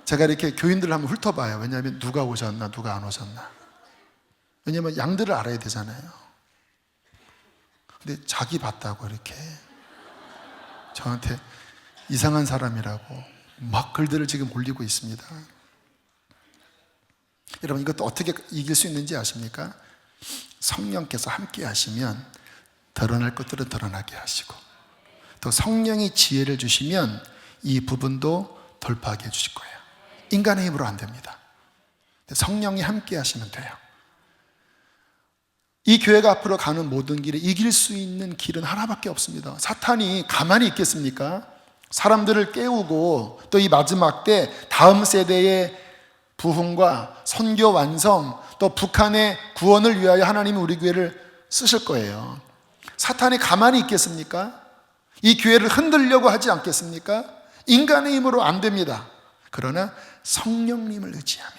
제가 이렇게 교인들을 한번 훑어봐요. 왜냐하면 누가 오셨나 누가 안 오셨나. 왜냐하면 양들을 알아야 되잖아요. 근데 자기 봤다고 이렇게 저한테 이상한 사람이라고 막 글들을 지금 올리고 있습니다. 여러분, 이것도 어떻게 이길 수 있는지 아십니까? 성령께서 함께 하시면 드러날 것들은 드러나게 하시고, 또 성령이 지혜를 주시면 이 부분도 돌파하게 해주실 거예요. 인간의 힘으로 안 됩니다. 성령이 함께 하시면 돼요. 이 교회가 앞으로 가는 모든 길에 이길 수 있는 길은 하나밖에 없습니다. 사탄이 가만히 있겠습니까? 사람들을 깨우고 또 이 마지막 때 다음 세대의 부흥과 선교 완성, 또 북한의 구원을 위하여 하나님이 우리 교회를 쓰실 거예요. 사탄이 가만히 있겠습니까? 이 교회를 흔들려고 하지 않겠습니까? 인간의 힘으로 안 됩니다. 그러나 성령님을 의지하면,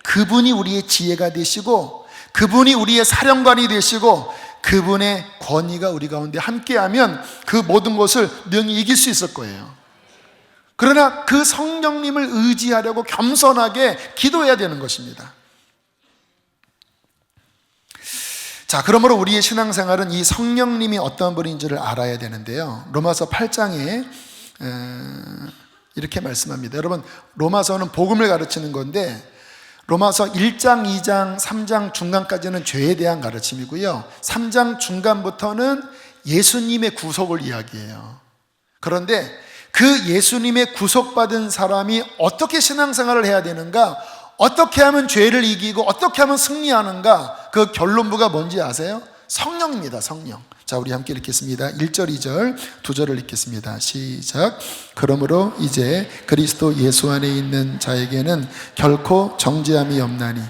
그분이 우리의 지혜가 되시고 그분이 우리의 사령관이 되시고 그분의 권위가 우리 가운데 함께하면 그 모든 것을 능히 이길 수 있을 거예요. 그러나 그 성령님을 의지하려고 겸손하게 기도해야 되는 것입니다. 자, 그러므로 우리의 신앙생활은 이 성령님이 어떤 분인지를 알아야 되는데요. 로마서 8장에 이렇게 말씀합니다. 여러분, 로마서는 복음을 가르치는 건데 로마서 1장, 2장, 3장 중간까지는 죄에 대한 가르침이고요, 3장 중간부터는 예수님의 구속을 이야기해요. 그런데 그 예수님의 구속받은 사람이 어떻게 신앙생활을 해야 되는가, 어떻게 하면 죄를 이기고 어떻게 하면 승리하는가, 그 결론부가 뭔지 아세요? 성령입니다. 성령. 자, 우리 함께 읽겠습니다. 1절, 2절, 2절을 읽겠습니다. 시작. 그러므로 이제 그리스도 예수 안에 있는 자에게는 결코 정죄함이 없나니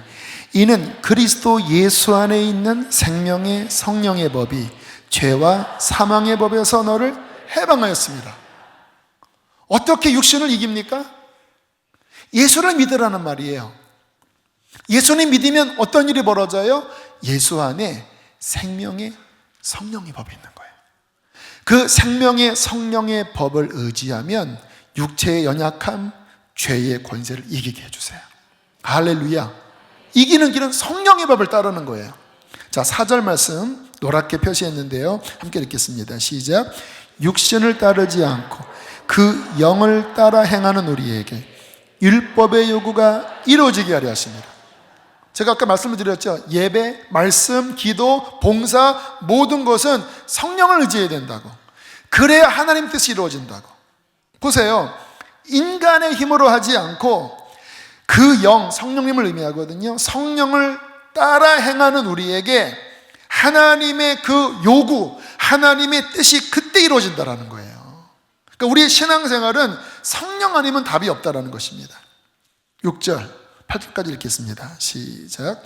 이는 그리스도 예수 안에 있는 생명의 성령의 법이 죄와 사망의 법에서 너를 해방하였습니다. 어떻게 육신을 이깁니까? 예수를 믿으라는 말이에요. 예수님 믿으면 어떤 일이 벌어져요? 예수 안에 생명의 성령의 법이 있는 거예요. 그 생명의 성령의 법을 의지하면 육체의 연약함, 죄의 권세를 이기게 해주세요. 할렐루야. 이기는 길은 성령의 법을 따르는 거예요. 자, 4절 말씀 노랗게 표시했는데요, 함께 읽겠습니다. 시작. 육신을 따르지 않고 그 영을 따라 행하는 우리에게 율법의 요구가 이루어지게 하려 하십니다. 제가 아까 말씀을 드렸죠. 예배, 말씀, 기도, 봉사, 모든 것은 성령을 의지해야 된다고. 그래야 하나님 뜻이 이루어진다고. 보세요. 인간의 힘으로 하지 않고 그 영, 성령님을 의미하거든요. 성령을 따라 행하는 우리에게 하나님의 그 요구, 하나님의 뜻이 그때 이루어진다라는 거예요. 그러니까 우리의 신앙생활은 성령 아니면 답이 없다라는 것입니다. 6절, 8절까지 읽겠습니다. 시작.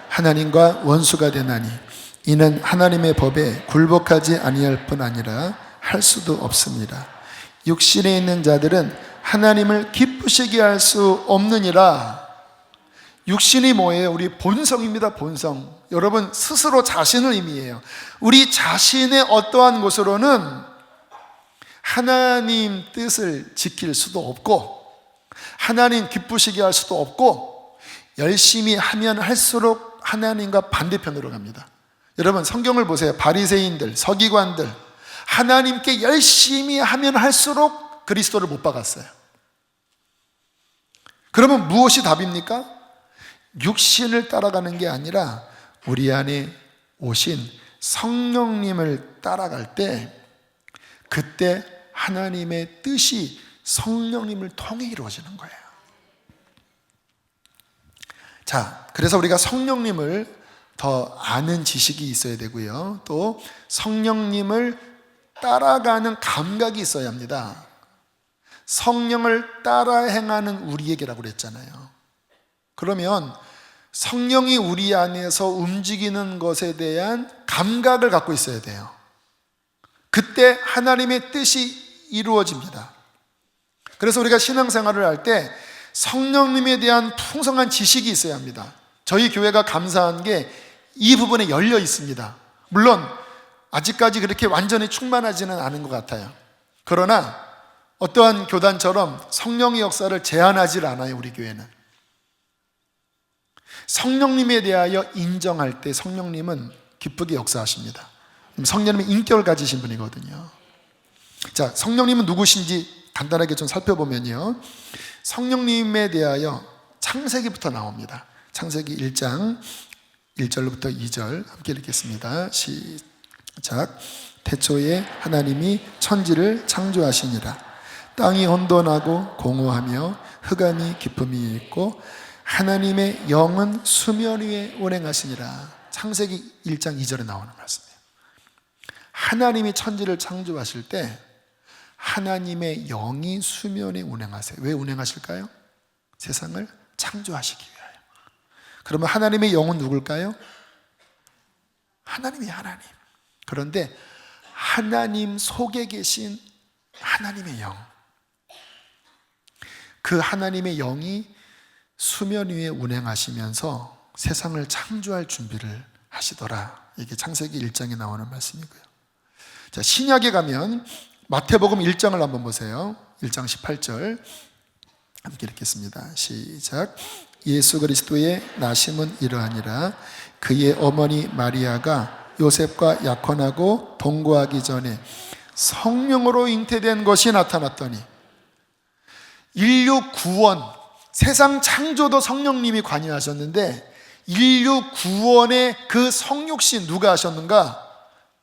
하나님과 원수가 되나니 이는 하나님의 법에 굴복하지 아니할 뿐 아니라 할 수도 없습니다. 육신에 있는 자들은 하나님을 기쁘시게 할 수 없느니라. 육신이 뭐예요? 우리 본성입니다. 본성. 여러분, 스스로 자신을 의미해요. 우리 자신의 어떠한 것으로는 하나님 뜻을 지킬 수도 없고 하나님 기쁘시게 할 수도 없고 열심히 하면 할수록 하나님과 반대편으로 갑니다. 여러분, 성경을 보세요. 바리새인들, 서기관들, 하나님께 열심히 하면 할수록 그리스도를 못 박았어요. 그러면 무엇이 답입니까? 육신을 따라가는 게 아니라 우리 안에 오신 성령님을 따라갈 때, 그때 하나님의 뜻이 성령님을 통해 이루어지는 거예요. 자, 그래서 우리가 성령님을 더 아는 지식이 있어야 되고요, 또 성령님을 따라가는 감각이 있어야 합니다. 성령을 따라 행하는 우리에게라고 그랬잖아요. 그러면 성령이 우리 안에서 움직이는 것에 대한 감각을 갖고 있어야 돼요. 그때 하나님의 뜻이 이루어집니다. 그래서 우리가 신앙생활을 할 때 성령님에 대한 풍성한 지식이 있어야 합니다. 저희 교회가 감사한 게 이 부분에 열려 있습니다. 물론 아직까지 그렇게 완전히 충만하지는 않은 것 같아요. 그러나 어떠한 교단처럼 성령의 역사를 제한하지 않아요. 우리 교회는 성령님에 대하여 인정할 때 성령님은 기쁘게 역사하십니다. 성령님은 인격을 가지신 분이거든요. 자, 성령님은 누구신지 간단하게 좀 살펴보면요, 성령님에 대하여 창세기부터 나옵니다. 창세기 1장 1절부터 2절 함께 읽겠습니다. 시작. 태초에 하나님이 천지를 창조하시니라. 땅이 혼돈하고 공허하며 흑암이 깊음이 있고 하나님의 영은 수면 위에 운행하시니라. 창세기 1장 2절에 나오는 말씀이에요. 하나님이 천지를 창조하실 때 하나님의 영이 수면에 운행하세요. 왜 운행하실까요? 세상을 창조하시기 위하여. 그러면 하나님의 영은 누굴까요? 하나님이 하나님. 그런데 하나님 속에 계신 하나님의 영, 그 하나님의 영이 수면 위에 운행하시면서 세상을 창조할 준비를 하시더라. 이게 창세기 1장에 나오는 말씀이고요. 자, 신약에 가면 마태복음 1장을 한번 보세요. 1장 18절 함께 읽겠습니다. 시작. 예수 그리스도의 나심은 이러하니라. 그의 어머니 마리아가 요셉과 약혼하고 동거하기 전에 성령으로 잉태된 것이 나타났더니. 인류 구원, 세상 창조도 성령님이 관여하셨는데 인류 구원의 그 성육신 누가 하셨는가?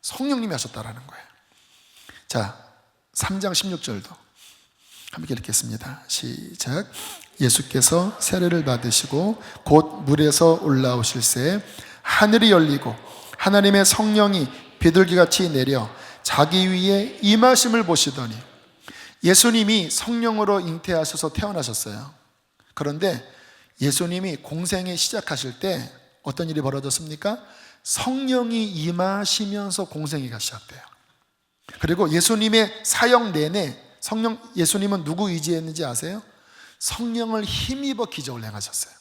성령님이 하셨다라는 거예요. 자, 3장 16절도 함께 읽겠습니다. 시작. 예수께서 세례를 받으시고 곧 물에서 올라오실새 하늘이 열리고 하나님의 성령이 비둘기같이 내려 자기 위에 임하심을 보시더니. 예수님이 성령으로 잉태하셔서 태어나셨어요. 그런데 예수님이 공생에 시작하실 때 어떤 일이 벌어졌습니까? 성령이 임하시면서 공생애가 시작돼요. 그리고 예수님의 사역 내내 예수님은 누구 의지했는지 아세요? 성령을 힘입어 기적을 행하셨어요.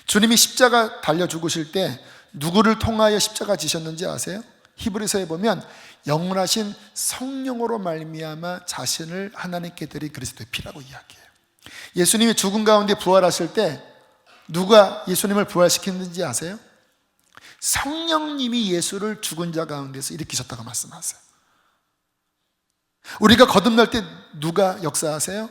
주님이 십자가 달려 죽으실 때 누구를 통하여 십자가 지셨는지 아세요? 히브리서에 보면 영원하신 성령으로 말미암아 자신을 하나님께 드린 그리스도의 피라고 이야기해요. 예수님이 죽은 가운데 부활하실 때 누가 예수님을 부활시켰는지 아세요? 성령님이 예수를 죽은 자 가운데서 일으키셨다고 말씀하세요. 우리가 거듭날 때 누가 역사하세요?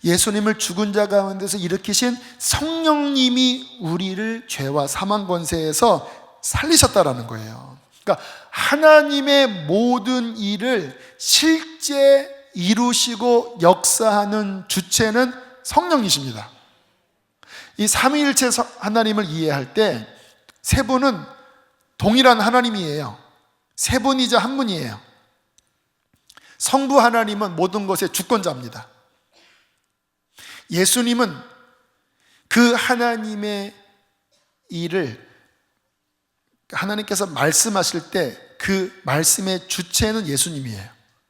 예수님을 죽은 자 가운데서 일으키신 성령님이 우리를 죄와 사망 권세에서 살리셨다라는 거예요. 그러니까 하나님의 모든 일을 실제 이루시고 역사하는 주체는 성령이십니다. 이 삼위일체 하나님을 이해할 때 세 분은 동일한 하나님이에요. 세 분이자 한 분이에요. 성부 하나님은 모든 것의 주권자입니다. 예수님은 그 하나님의 일을 하나님께서 말씀하실 때 그 말씀의 주체는 예수님이에요.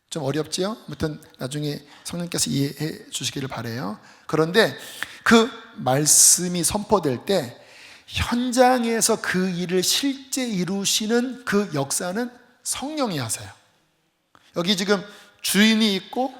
좀 어렵지요? 아무튼 나중에 성령께서 이해해 주시기를 바라요. 그런데 그 말씀이 선포될 때 현장에서 그 일을 실제 이루시는 그 역사는 성령이 하세요. 여기 지금 주인이 있고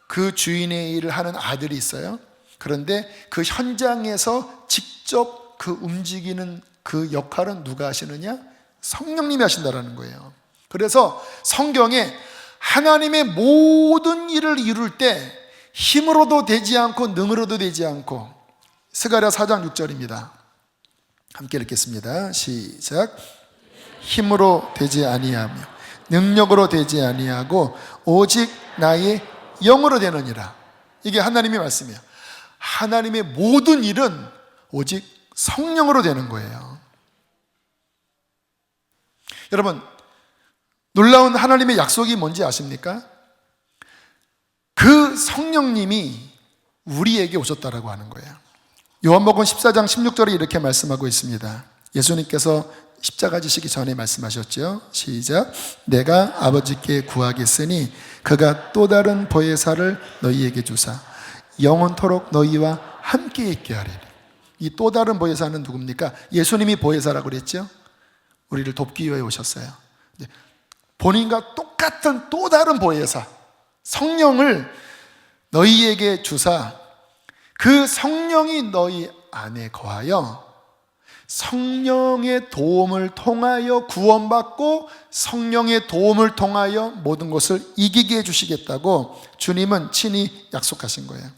그 주인의 일을 하는 아들이 있어요. 그런데 그 현장에서 직접 그 움직이는 그 역할은 누가 하시느냐? 성령님이 하신다라는 거예요. 그래서 성경에 하나님의 모든 일을 이룰 때 힘으로도 되지 않고 능으로도 되지 않고, 스가랴 4장 6절입니다. 함께 읽겠습니다. 시작. 힘으로 되지 아니하며 능력으로 되지 아니하고 오직 나의 영으로 되느니라. 이게 하나님의 말씀이에요. 하나님의 모든 일은 오직 성령으로 되는 거예요. 여러분, 놀라운 하나님의 약속이 뭔지 아십니까? 그 성령님이 우리에게 오셨다라고 하는 거예요. 요한복음 14장 16절에 이렇게 말씀하고 있습니다. 예수님께서 십자가 지시기 전에 말씀하셨죠. 시작. 내가 아버지께 구하겠으니 그가 또 다른 보혜사를 너희에게 주사 영원토록 너희와 함께 있게 하리니. 이 또 다른 보혜사는 누굽니까? 예수님이 보혜사라고 그랬죠. 우리를 돕기 위해 오셨어요. 본인과 똑같은 또 다른 보혜사 성령을 너희에게 주사 그 성령이 너희 안에 거하여 성령의 도움을 통하여 구원받고 성령의 도움을 통하여 모든 것을 이기게 해주시겠다고 주님은 친히 약속하신 거예요.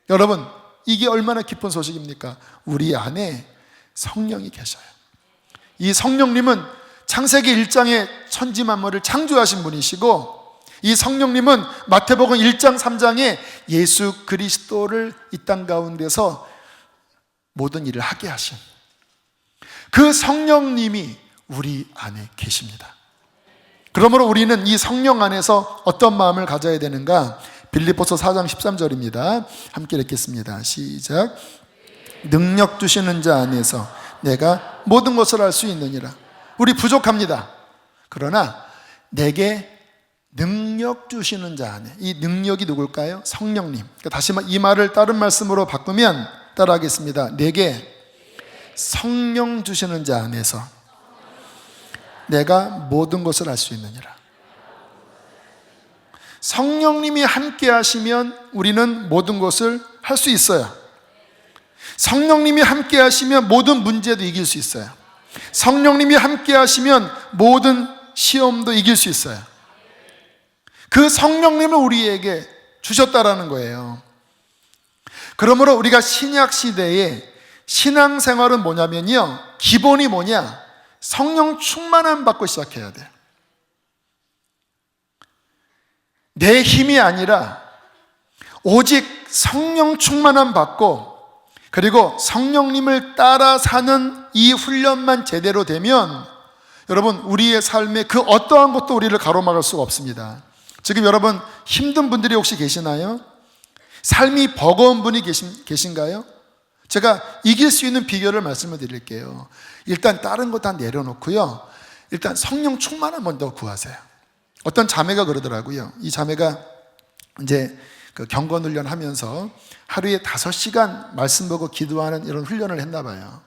여러분, 이게 얼마나 기쁜 소식입니까? 우리 안에 성령이 계셔요. 이 성령님은 창세기 1장에 천지 만물을 창조하신 분이시고, 이 성령님은 마태복음 1장 3장에 예수 그리스도를 이 땅 가운데서 모든 일을 하게 하신 그 성령님이 우리 안에 계십니다. 그러므로 우리는 이 성령 안에서 어떤 마음을 가져야 되는가? 빌립보서 4장 13절입니다. 함께 읽겠습니다. 시작. 능력 주시는 자 안에서 내가 모든 것을 할 수 있느니라. 우리 부족합니다. 그러나 내게 능력 주시는 자 안에, 이 능력이 누굴까요? 성령님. 그러니까 다시 이 말을 다른 말씀으로 바꾸면 따라하겠습니다. 내게 성령 주시는 자 안에서 내가 모든 것을 할 수 있느니라. 성령님이 함께 하시면 우리는 모든 것을 할 수 있어요. 성령님이 함께 하시면 모든 문제도 이길 수 있어요. 성령님이 함께 하시면 모든 시험도 이길 수 있어요. 그 성령님을 우리에게 주셨다라는 거예요. 그러므로 우리가 신약 시대에 신앙생활은 뭐냐면요, 기본이 뭐냐? 성령 충만함 받고 시작해야 돼요. 내 힘이 아니라 오직 성령 충만함 받고, 그리고 성령님을 따라 사는 이 훈련만 제대로 되면 여러분, 우리의 삶에 그 어떠한 것도 우리를 가로막을 수가 없습니다. 지금 여러분 힘든 분들이 혹시 계시나요? 삶이 버거운 분이 계신가요? 제가 이길 수 있는 비결을 말씀을 드릴게요. 일단 다른 거 다 내려놓고요, 일단 성령 충만함 먼저 구하세요. 어떤 자매가 그러더라고요. 이 자매가 이제 그 경건 훈련 하면서 하루에 5시간 말씀 보고 기도하는 이런 훈련을 했나 봐요.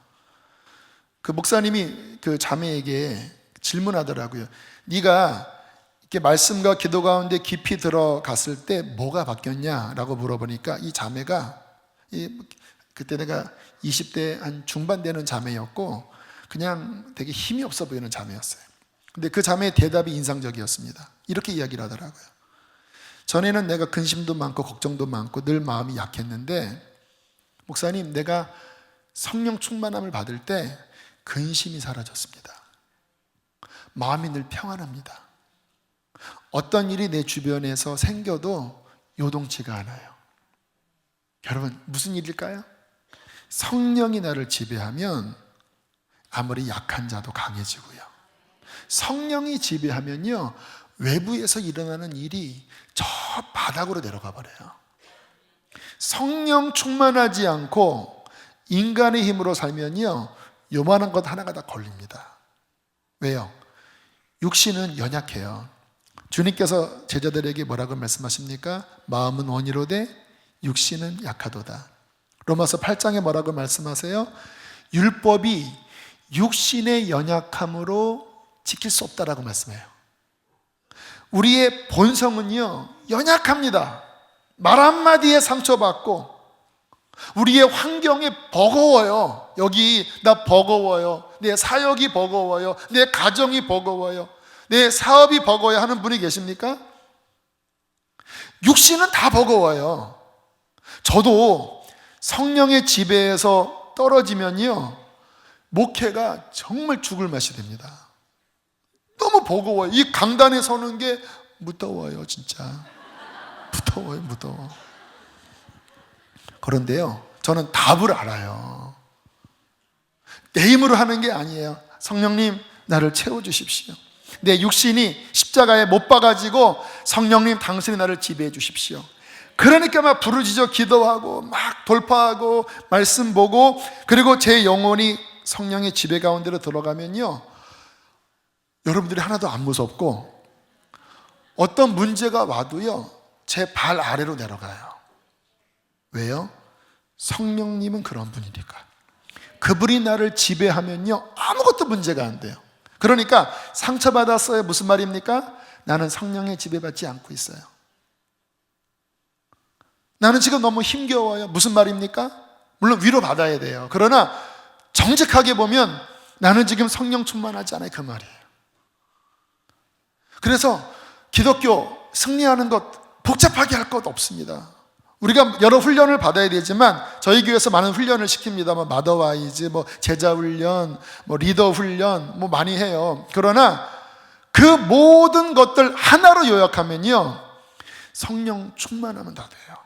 그 목사님이 그 자매에게 질문하더라고요. 네가 이렇게 말씀과 기도 가운데 깊이 들어갔을 때 뭐가 바뀌었냐라고 물어보니까 이 자매가, 그때 내가 20대 한 중반 되는 자매였고 그냥 되게 힘이 없어 보이는 자매였어요. 근데 그 자매의 대답이 인상적이었습니다. 이렇게 이야기를 하더라고요. 전에는 내가 근심도 많고 걱정도 많고 늘 마음이 약했는데, 목사님, 내가 성령 충만함을 받을 때 근심이 사라졌습니다. 마음이 늘 평안합니다. 어떤 일이 내 주변에서 생겨도 요동치가 않아요. 여러분, 무슨 일일까요? 성령이 나를 지배하면 아무리 약한 자도 강해지고요, 성령이 지배하면요, 외부에서 일어나는 일이 저 바닥으로 내려가 버려요. 성령 충만하지 않고 인간의 힘으로 살면요, 요만한 것 하나가 다 걸립니다. 왜요? 육신은 연약해요. 주님께서 제자들에게 뭐라고 말씀하십니까? 마음은 원이로되 육신은 약하도다. 로마서 8장에 뭐라고 말씀하세요? 율법이 육신의 연약함으로 지킬 수 없다라고 말씀해요. 우리의 본성은요, 연약합니다. 말 한마디에 상처받고, 우리의 환경이 버거워요. 여기 나 버거워요. 내 사역이 버거워요. 내 가정이 버거워요. 내 사업이 버거워요 하는 분이 계십니까? 육신은 다 버거워요. 저도 성령의 지배에서 떨어지면요, 목회가 정말 죽을 맛이 됩니다. 너무 버거워요. 이 강단에 서는 게 무더워요. 진짜 무더워. 그런데요, 저는 답을 알아요. 내 힘으로 하는 게 아니에요. 성령님, 나를 채워주십시오. 내 육신이 십자가에 못 박아지고 성령님, 당신이 나를 지배해 주십시오. 그러니까 막 부르짖어 기도하고 막 돌파하고 말씀 보고, 그리고 제 영혼이 성령의 지배 가운데로 들어가면요, 여러분들이 하나도 안 무섭고 어떤 문제가 와도요 제 발 아래로 내려가요. 왜요? 성령님은 그런 분이니까. 그분이 나를 지배하면요 아무것도 문제가 안 돼요. 그러니까 상처받았어요. 무슨 말입니까? 나는 성령의 지배받지 않고 있어요. 나는 지금 너무 힘겨워요. 무슨 말입니까? 물론 위로받아야 돼요. 그러나 정직하게 보면 나는 지금 성령 충만하지 않아요. 그 말이에요. 그래서 기독교 승리하는 것 복잡하게 할 것 없습니다. 우리가 여러 훈련을 받아야 되지만 저희 교회에서 많은 훈련을 시킵니다. 뭐 마더와이즈, 뭐 제자 훈련, 뭐 리더 훈련 뭐 많이 해요. 그러나 그 모든 것들 하나로 요약하면요 성령 충만하면 다 돼요.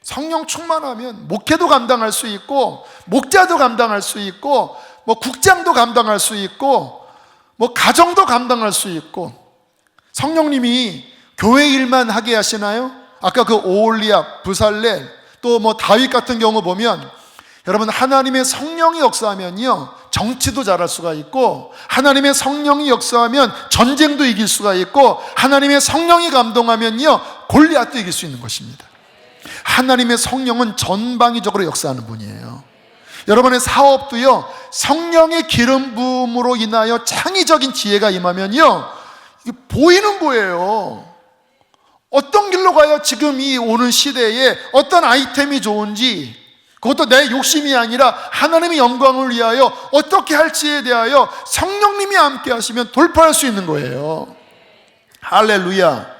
성령 충만하면 목회도 감당할 수 있고 목자도 감당할 수 있고 뭐 국장도 감당할 수 있고 뭐 가정도 감당할 수 있고. 성령님이 교회 일만 하게 하시나요? 아까 그 오홀리압, 부살렐, 또 뭐 다윗 같은 경우 보면 여러분 하나님의 성령이 역사하면요 정치도 잘할 수가 있고, 하나님의 성령이 역사하면 전쟁도 이길 수가 있고, 하나님의 성령이 감동하면요 골리앗도 이길 수 있는 것입니다. 하나님의 성령은 전방위적으로 역사하는 분이에요. 여러분의 사업도요 성령의 기름 부음으로 인하여 창의적인 지혜가 임하면요 이게 보이는 거예요. 어떤 길로 가야 지금 이 오는 시대에 어떤 아이템이 좋은지, 그것도 내 욕심이 아니라 하나님의 영광을 위하여 어떻게 할지에 대하여 성령님이 함께 하시면 돌파할 수 있는 거예요. 할렐루야.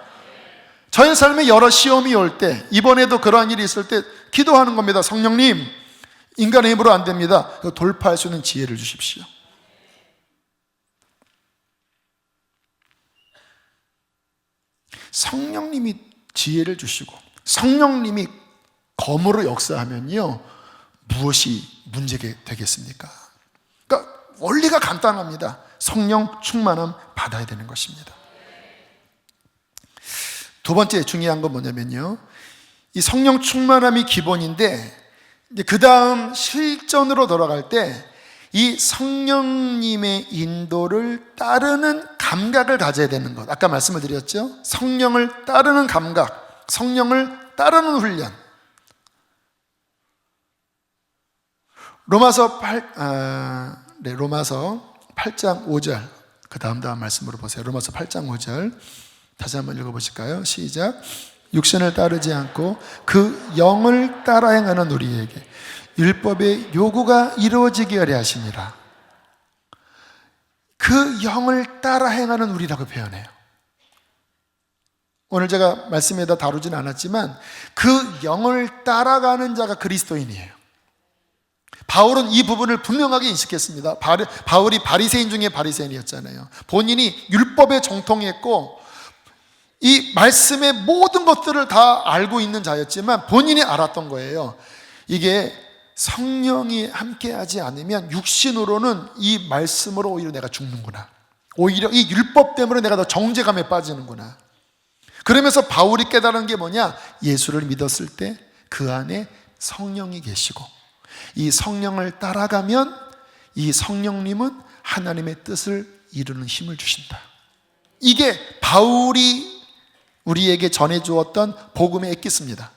저의 삶에 여러 시험이 올 때, 이번에도 그러한 일이 있을 때 기도하는 겁니다. 성령님, 인간의 힘으로 안 됩니다. 돌파할 수 있는 지혜를 주십시오. 성령님이 지혜를 주시고 성령님이 검으로 역사하면요 무엇이 문제가 되겠습니까? 그러니까 원리가 간단합니다. 성령 충만함 받아야 되는 것입니다. 두 번째 중요한 건 뭐냐면요, 이 성령 충만함이 기본인데 그 다음 실전으로 돌아갈 때 이 성령님의 인도를 따르는 감각을 가져야 되는 것. 아까 말씀을 드렸죠. 성령을 따르는 감각, 성령을 따르는 훈련. 로마서 8장 5절 그 다음 말씀으로 보세요. 로마서 8장 5절 다시 한번 읽어보실까요? 시작. 육신을 따르지 않고 그 영을 따라 행하는 우리에게 율법의 요구가 이루어지게 하려 하시니라. 그 영을 따라 행하는 우리라고 표현해요. 오늘 제가 말씀에다 다루진 않았지만 그 영을 따라가는 자가 그리스도인이에요. 바울은 이 부분을 분명하게 인식했습니다. 바울이 바리새인 중에 바리새인이었잖아요. 본인이 율법에 정통했고 이 말씀의 모든 것들을 다 알고 있는 자였지만 본인이 알았던 거예요. 이게 성령이 함께하지 않으면 육신으로는 이 말씀으로 오히려 내가 죽는구나. 오히려 이 율법 때문에 내가 더 정죄감에 빠지는구나. 그러면서 바울이 깨달은 게 뭐냐? 예수를 믿었을 때 그 안에 성령이 계시고 이 성령을 따라가면 이 성령님은 하나님의 뜻을 이루는 힘을 주신다. 이게 바울이 우리에게 전해주었던 복음의 엑기스입니다.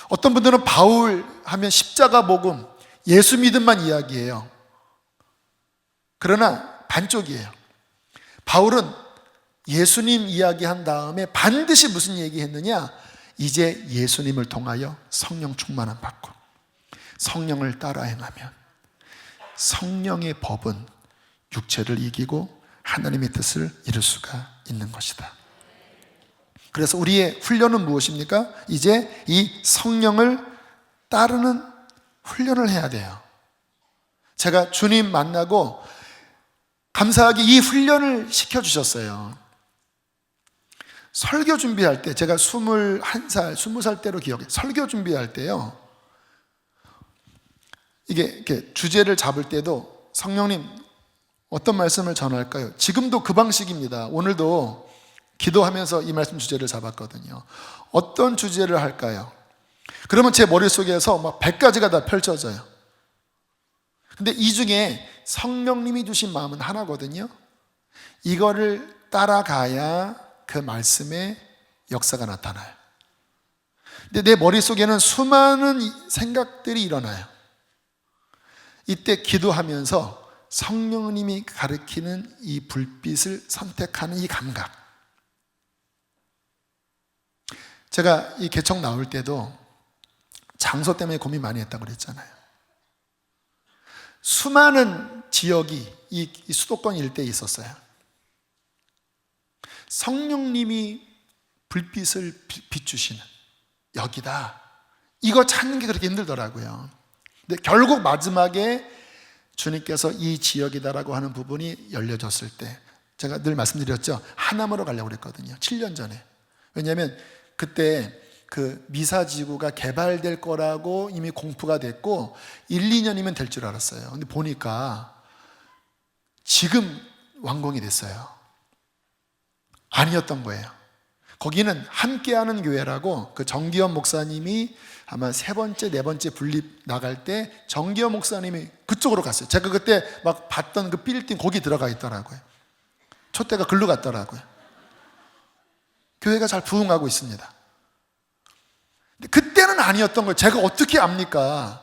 어떤 분들은 바울 하면 십자가 복음, 예수 믿음만 이야기해요. 그러나 반쪽이에요. 바울은 예수님 이야기한 다음에 반드시 무슨 얘기했느냐? 이제 예수님을 통하여 성령 충만함 받고 성령을 따라 행하면 성령의 법은 육체를 이기고 하나님의 뜻을 이룰 수가 있는 것이다. 그래서 우리의 훈련은 무엇입니까? 이제 이 성령을 따르는 훈련을 해야 돼요. 제가 주님 만나고 감사하게 이 훈련을 시켜주셨어요. 설교 준비할 때, 제가 21살, 20살 때로 기억해요. 설교 준비할 때요, 이게 주제를 잡을 때도 성령님 어떤 말씀을 전할까요? 지금도 그 방식입니다. 오늘도 기도하면서 이 말씀 주제를 잡았거든요. 어떤 주제를 할까요? 그러면 제 머릿속에서 막 100가지가 다 펼쳐져요. 근데 이 중에 성령님이 주신 마음은 하나거든요. 이거를 따라가야 그 말씀의 역사가 나타나요. 근데 내 머릿속에는 수많은 생각들이 일어나요. 이때 기도하면서 성령님이 가르치는 이 불빛을 선택하는 이 감각. 제가 이 개척 나올 때도 장소 때문에 고민 많이 했다고 그랬잖아요. 수많은 지역이 이 수도권 일대에 있었어요. 성령님이 불빛을 비추시는 여기다. 이거 찾는 게 그렇게 힘들더라고요. 근데 결국 마지막에 주님께서 이 지역이다라고 하는 부분이 열려졌을 때, 제가 늘 말씀드렸죠. 하남으로 가려고 그랬거든요. 7년 전에. 왜냐하면 그때 그 미사지구가 개발될 거라고 이미 공포가 됐고 1, 2년이면 될 줄 알았어요. 근데 보니까 지금 완공이 됐어요. 아니었던 거예요. 거기는 함께하는 교회라고 그 정기현 목사님이 아마 세 번째, 네 번째 분립 나갈 때 정기현 목사님이 그쪽으로 갔어요. 제가 그때 막 봤던 그 빌딩 거기 들어가 있더라고요. 촛대가 글로 갔더라고요. 교회가 잘 부흥하고 있습니다. 근데 그때는 아니었던 거예요. 제가 어떻게 압니까?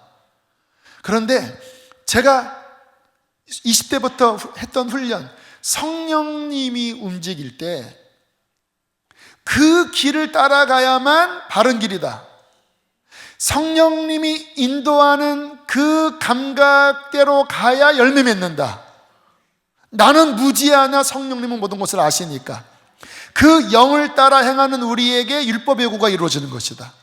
그런데 제가 20대부터 했던 훈련, 성령님이 움직일 때 그 길을 따라가야만 바른 길이다. 성령님이 인도하는 그 감각대로 가야 열매 맺는다. 나는 무지하나 성령님은 모든 것을 아시니까 그 영을 따라 행하는 우리에게 율법의 요구가 이루어지는 것이다.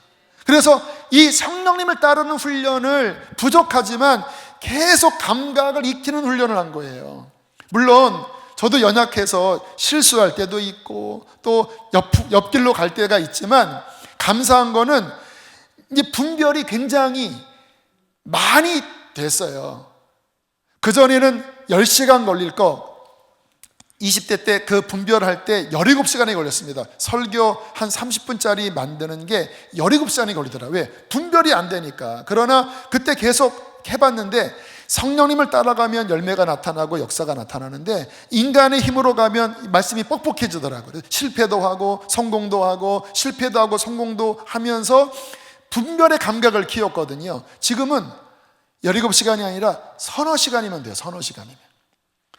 그래서 이 성령님을 따르는 훈련을 부족하지만 계속 감각을 익히는 훈련을 한 거예요. 물론 저도 연약해서 실수할 때도 있고 또 옆길로 갈 때가 있지만 감사한 거는 이제 분별이 굉장히 많이 됐어요. 그전에는 10시간 걸릴 거 20대 때 그 분별할 때 17시간이 걸렸습니다. 설교 한 30분짜리 만드는 게 17시간이 걸리더라고요. 왜? 분별이 안 되니까. 그러나 그때 계속 해봤는데 성령님을 따라가면 열매가 나타나고 역사가 나타나는데 인간의 힘으로 가면 말씀이 뻑뻑해지더라고요. 실패도 하고 성공도 하고 실패도 하고 성공도 하면서 분별의 감각을 키웠거든요. 지금은 17시간이 아니라 서너 시간이면 돼요. 서너 시간이면.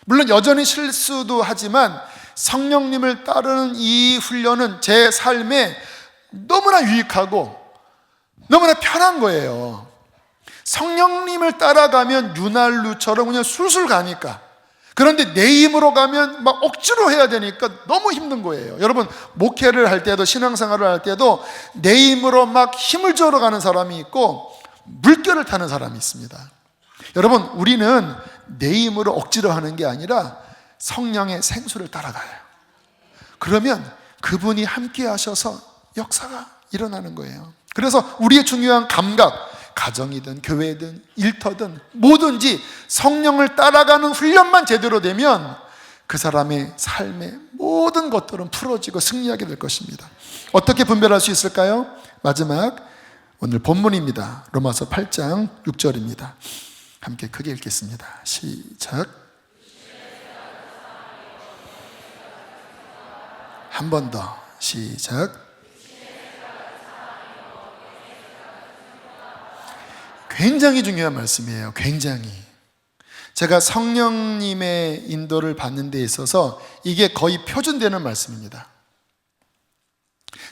물론 여전히 실수도 하지만 성령님을 따르는 이 훈련은 제 삶에 너무나 유익하고 너무나 편한 거예요. 성령님을 따라가면 윤활유처럼 그냥 술술 가니까. 그런데 내 힘으로 가면 막 억지로 해야 되니까 너무 힘든 거예요. 여러분, 목회를 할 때도 신앙생활을 할 때도 내 힘으로 막 힘을 줘러 가는 사람이 있고 물결을 타는 사람이 있습니다. 여러분, 우리는 내 힘으로 억지로 하는 게 아니라 성령의 생수를 따라가요. 그러면 그분이 함께 하셔서 역사가 일어나는 거예요. 그래서 우리의 중요한 감각, 가정이든 교회든 일터든 뭐든지 성령을 따라가는 훈련만 제대로 되면 그 사람의 삶의 모든 것들은 풀어지고 승리하게 될 것입니다. 어떻게 분별할 수 있을까요? 마지막 오늘 본문입니다. 로마서 8장 6절입니다. 함께 크게 읽겠습니다. 시작. 한 번 더 시작. 굉장히 중요한 말씀이에요. 굉장히. 제가 성령님의 인도를 받는 데 있어서 이게 거의 표준되는 말씀입니다.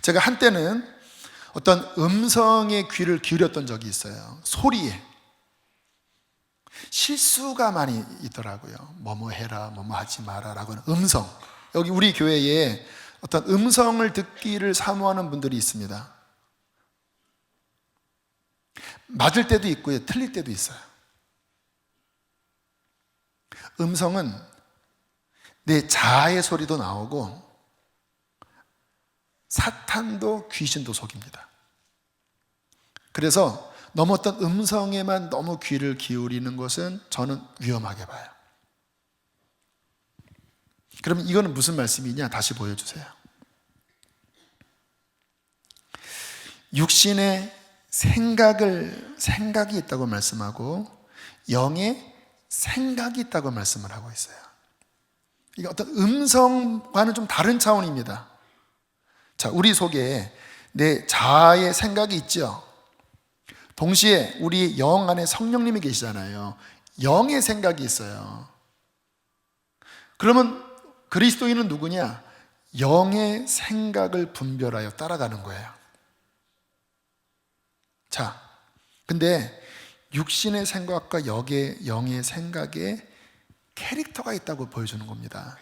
제가 한때는 어떤 음성의 귀를 기울였던 적이 있어요. 소리에. 실수가 많이 있더라고요. 뭐뭐 해라, 뭐뭐 하지 마라 라고 하는 음성. 여기 우리 교회에 어떤 음성을 듣기를 사모하는 분들이 있습니다. 맞을 때도 있고요, 틀릴 때도 있어요. 음성은 내 자아의 소리도 나오고 사탄도 귀신도 속입니다. 그래서 너무 어떤 음성에만 너무 귀를 기울이는 것은 저는 위험하게 봐요. 그러면 이거는 무슨 말씀이냐? 다시 보여주세요. 육신의 생각이 있다고 말씀하고 영의 생각이 있다고 말씀을 하고 있어요. 이게 어떤 음성과는 좀 다른 차원입니다. 자, 우리 속에 내 자아의 생각이 있죠. 동시에 우리 영 안에 성령님이 계시잖아요. 영의 생각이 있어요. 그러면 그리스도인은 누구냐? 영의 생각을 분별하여 따라가는 거예요. 자, 근데 육신의 생각과 영의 생각에 캐릭터가 있다고 보여주는 겁니다.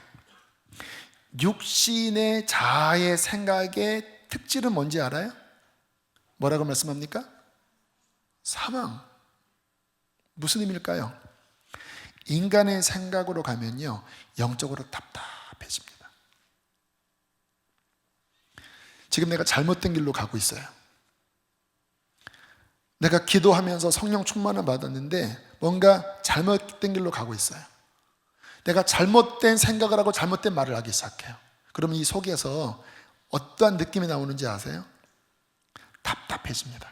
육신의 자아의 생각의 특질은 뭔지 알아요? 뭐라고 말씀합니까? 사망. 무슨 의미일까요? 인간의 생각으로 가면요, 영적으로 답답해집니다. 지금 내가 잘못된 길로 가고 있어요. 내가 기도하면서 성령 충만을 받았는데 뭔가 잘못된 길로 가고 있어요. 내가 잘못된 생각을 하고 잘못된 말을 하기 시작해요. 그러면 이 속에서 어떠한 느낌이 나오는지 아세요? 답답해집니다.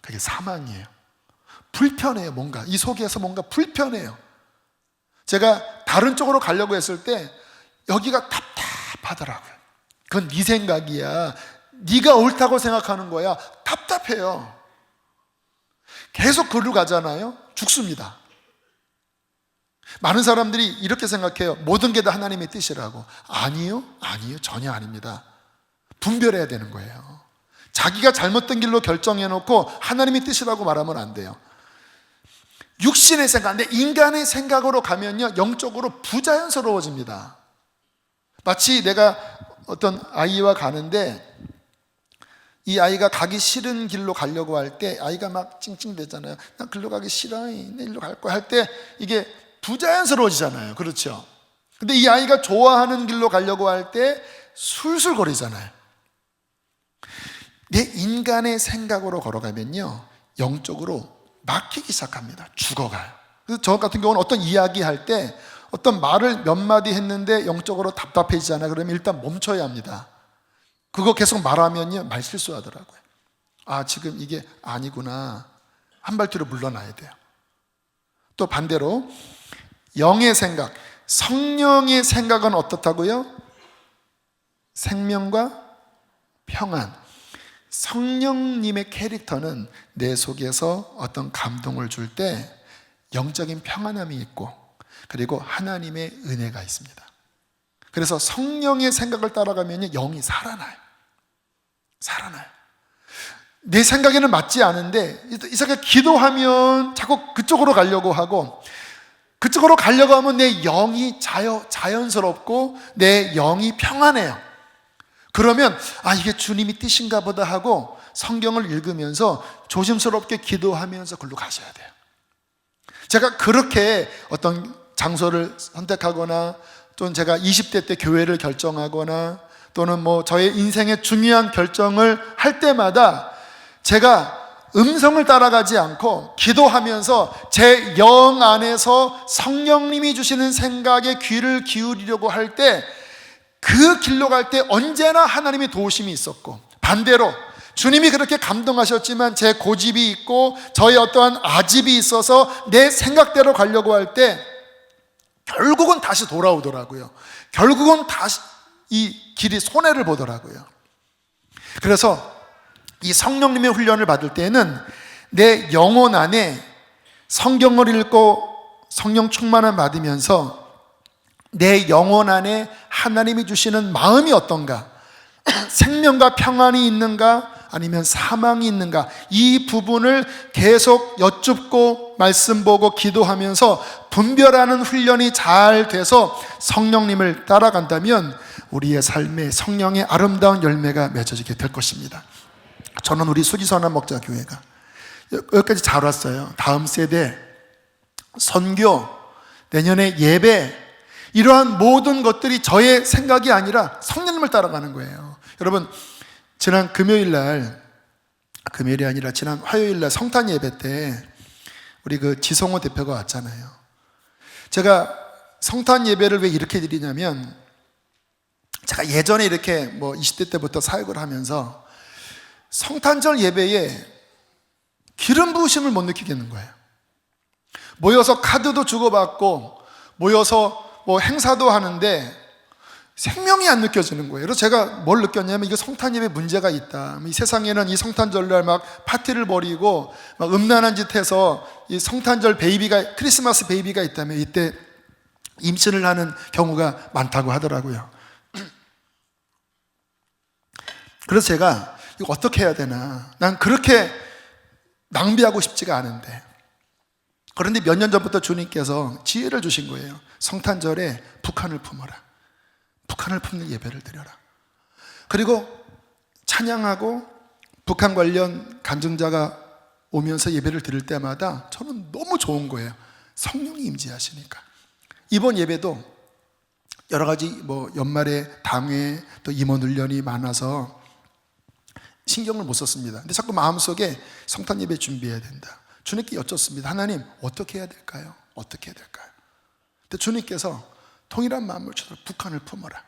그게 사망이에요. 불편해요. 뭔가 이 속에서 뭔가 불편해요. 제가 다른 쪽으로 가려고 했을 때 여기가 답답하더라고요. 그건 네 생각이야. 네가 옳다고 생각하는 거야. 답답해요. 계속 그리로 가잖아요. 죽습니다. 많은 사람들이 이렇게 생각해요. 모든 게 다 하나님의 뜻이라고. 아니요, 전혀 아닙니다. 분별해야 되는 거예요. 자기가 잘못된 길로 결정해놓고 하나님의 뜻이라고 말하면 안 돼요. 육신의 생각, 근데 인간의 생각으로 가면요, 영적으로 부자연스러워집니다. 마치 내가 어떤 아이와 가는데 이 아이가 가기 싫은 길로 가려고 할 때 아이가 막 찡찡대잖아요. 나 글로 가기 싫어. 내 일로 갈 거야 할 때 이게 부자연스러워지잖아요. 그렇죠? 근데 이 아이가 좋아하는 길로 가려고 할 때 술술거리잖아요. 내 인간의 생각으로 걸어가면요, 영적으로 막히기 시작합니다. 죽어가요. 그래서 저 같은 경우는 어떤 이야기 할 때 어떤 말을 몇 마디 했는데 영적으로 답답해지잖아요. 그러면 일단 멈춰야 합니다. 그거 계속 말하면요, 말 실수하더라고요. 아, 지금 이게 아니구나. 한 발 뒤로 물러나야 돼요. 또 반대로 영의 생각, 성령의 생각은 어떻다고요? 생명과 평안. 성령님의 캐릭터는 내 속에서 어떤 감동을 줄 때 영적인 평안함이 있고, 그리고 하나님의 은혜가 있습니다. 그래서 성령의 생각을 따라가면 영이 살아나요. 내 생각에는 맞지 않은데 이 생각 기도하면 자꾸 그쪽으로 가려고 하고, 그쪽으로 가려고 하면 내 영이 자연스럽고 내 영이 평안해요. 그러면 아, 이게 주님이 뜻인가 보다 하고 성경을 읽으면서 조심스럽게 기도하면서 글로 가셔야 돼요. 제가 그렇게 어떤 장소를 선택하거나, 또는 제가 20대 때 교회를 결정하거나, 또는 뭐 저의 인생의 중요한 결정을 할 때마다 제가 음성을 따라가지 않고 기도하면서 제 영 안에서 성령님이 주시는 생각에 귀를 기울이려고 할 때, 그 길로 갈 때 언제나 하나님의 도우심이 있었고, 반대로 주님이 그렇게 감동하셨지만 제 고집이 있고 저의 어떠한 아집이 있어서 내 생각대로 가려고 할 때 결국은 다시 돌아오더라고요. 결국은 다시 이 길이 손해를 보더라고요. 그래서 이 성령님의 훈련을 받을 때는 내 영혼 안에 성경을 읽고 성령 충만을 받으면서 내 영혼 안에 하나님이 주시는 마음이 어떤가, 생명과 평안이 있는가 아니면 사망이 있는가, 이 부분을 계속 여쭙고 말씀 보고 기도하면서 분별하는 훈련이 잘 돼서 성령님을 따라간다면 우리의 삶에 성령의 아름다운 열매가 맺어지게 될 것입니다. 저는 우리 수지선한 목자 교회가 여기까지 잘 왔어요. 다음 세대, 선교, 내년에 예배, 이러한 모든 것들이 저의 생각이 아니라 성령님을 따라가는 거예요. 여러분, 지난 금요일이 아니라 지난 화요일날 성탄 예배 때 우리 그 지성호 대표가 왔잖아요. 제가 성탄 예배를 왜 이렇게 드리냐면, 제가 예전에 이렇게 뭐 20대 때부터 사역을 하면서 성탄절 예배에 기름 부으심을 못 느끼겠는 거예요. 모여서 카드도 주고받고 모여서 뭐 행사도 하는데 생명이 안 느껴지는 거예요. 그래서 제가 뭘 느꼈냐면 이거 성탄 예배 문제가 있다. 이 세상에는 이 성탄절날 막 파티를 벌이고 막 음란한 짓 해서 이 성탄절 베이비가, 크리스마스 베이비가 있다면 이때 임신을 하는 경우가 많다고 하더라고요. 그래서 제가 이거 어떻게 해야 되나, 난 그렇게 낭비하고 싶지가 않은데, 그런데 몇 년 전부터 주님께서 지혜를 주신 거예요. 성탄절에 북한을 품어라. 북한을 품는 예배를 드려라. 그리고 찬양하고 북한 관련 간증자가 오면서 예배를 드릴 때마다 저는 너무 좋은 거예요. 성령이 임재하시니까. 이번 예배도 여러 가지 뭐 연말에 당회 또 임원훈련이 많아서 신경을 못 썼습니다. 근데 자꾸 마음속에 성탄 예배 준비해야 된다. 주님께 여쭙습니다. 하나님, 어떻게 해야 될까요? 어떻게 해야 될까요? 근데 주님께서 통일한 마음을 주셔서 북한을 품어라.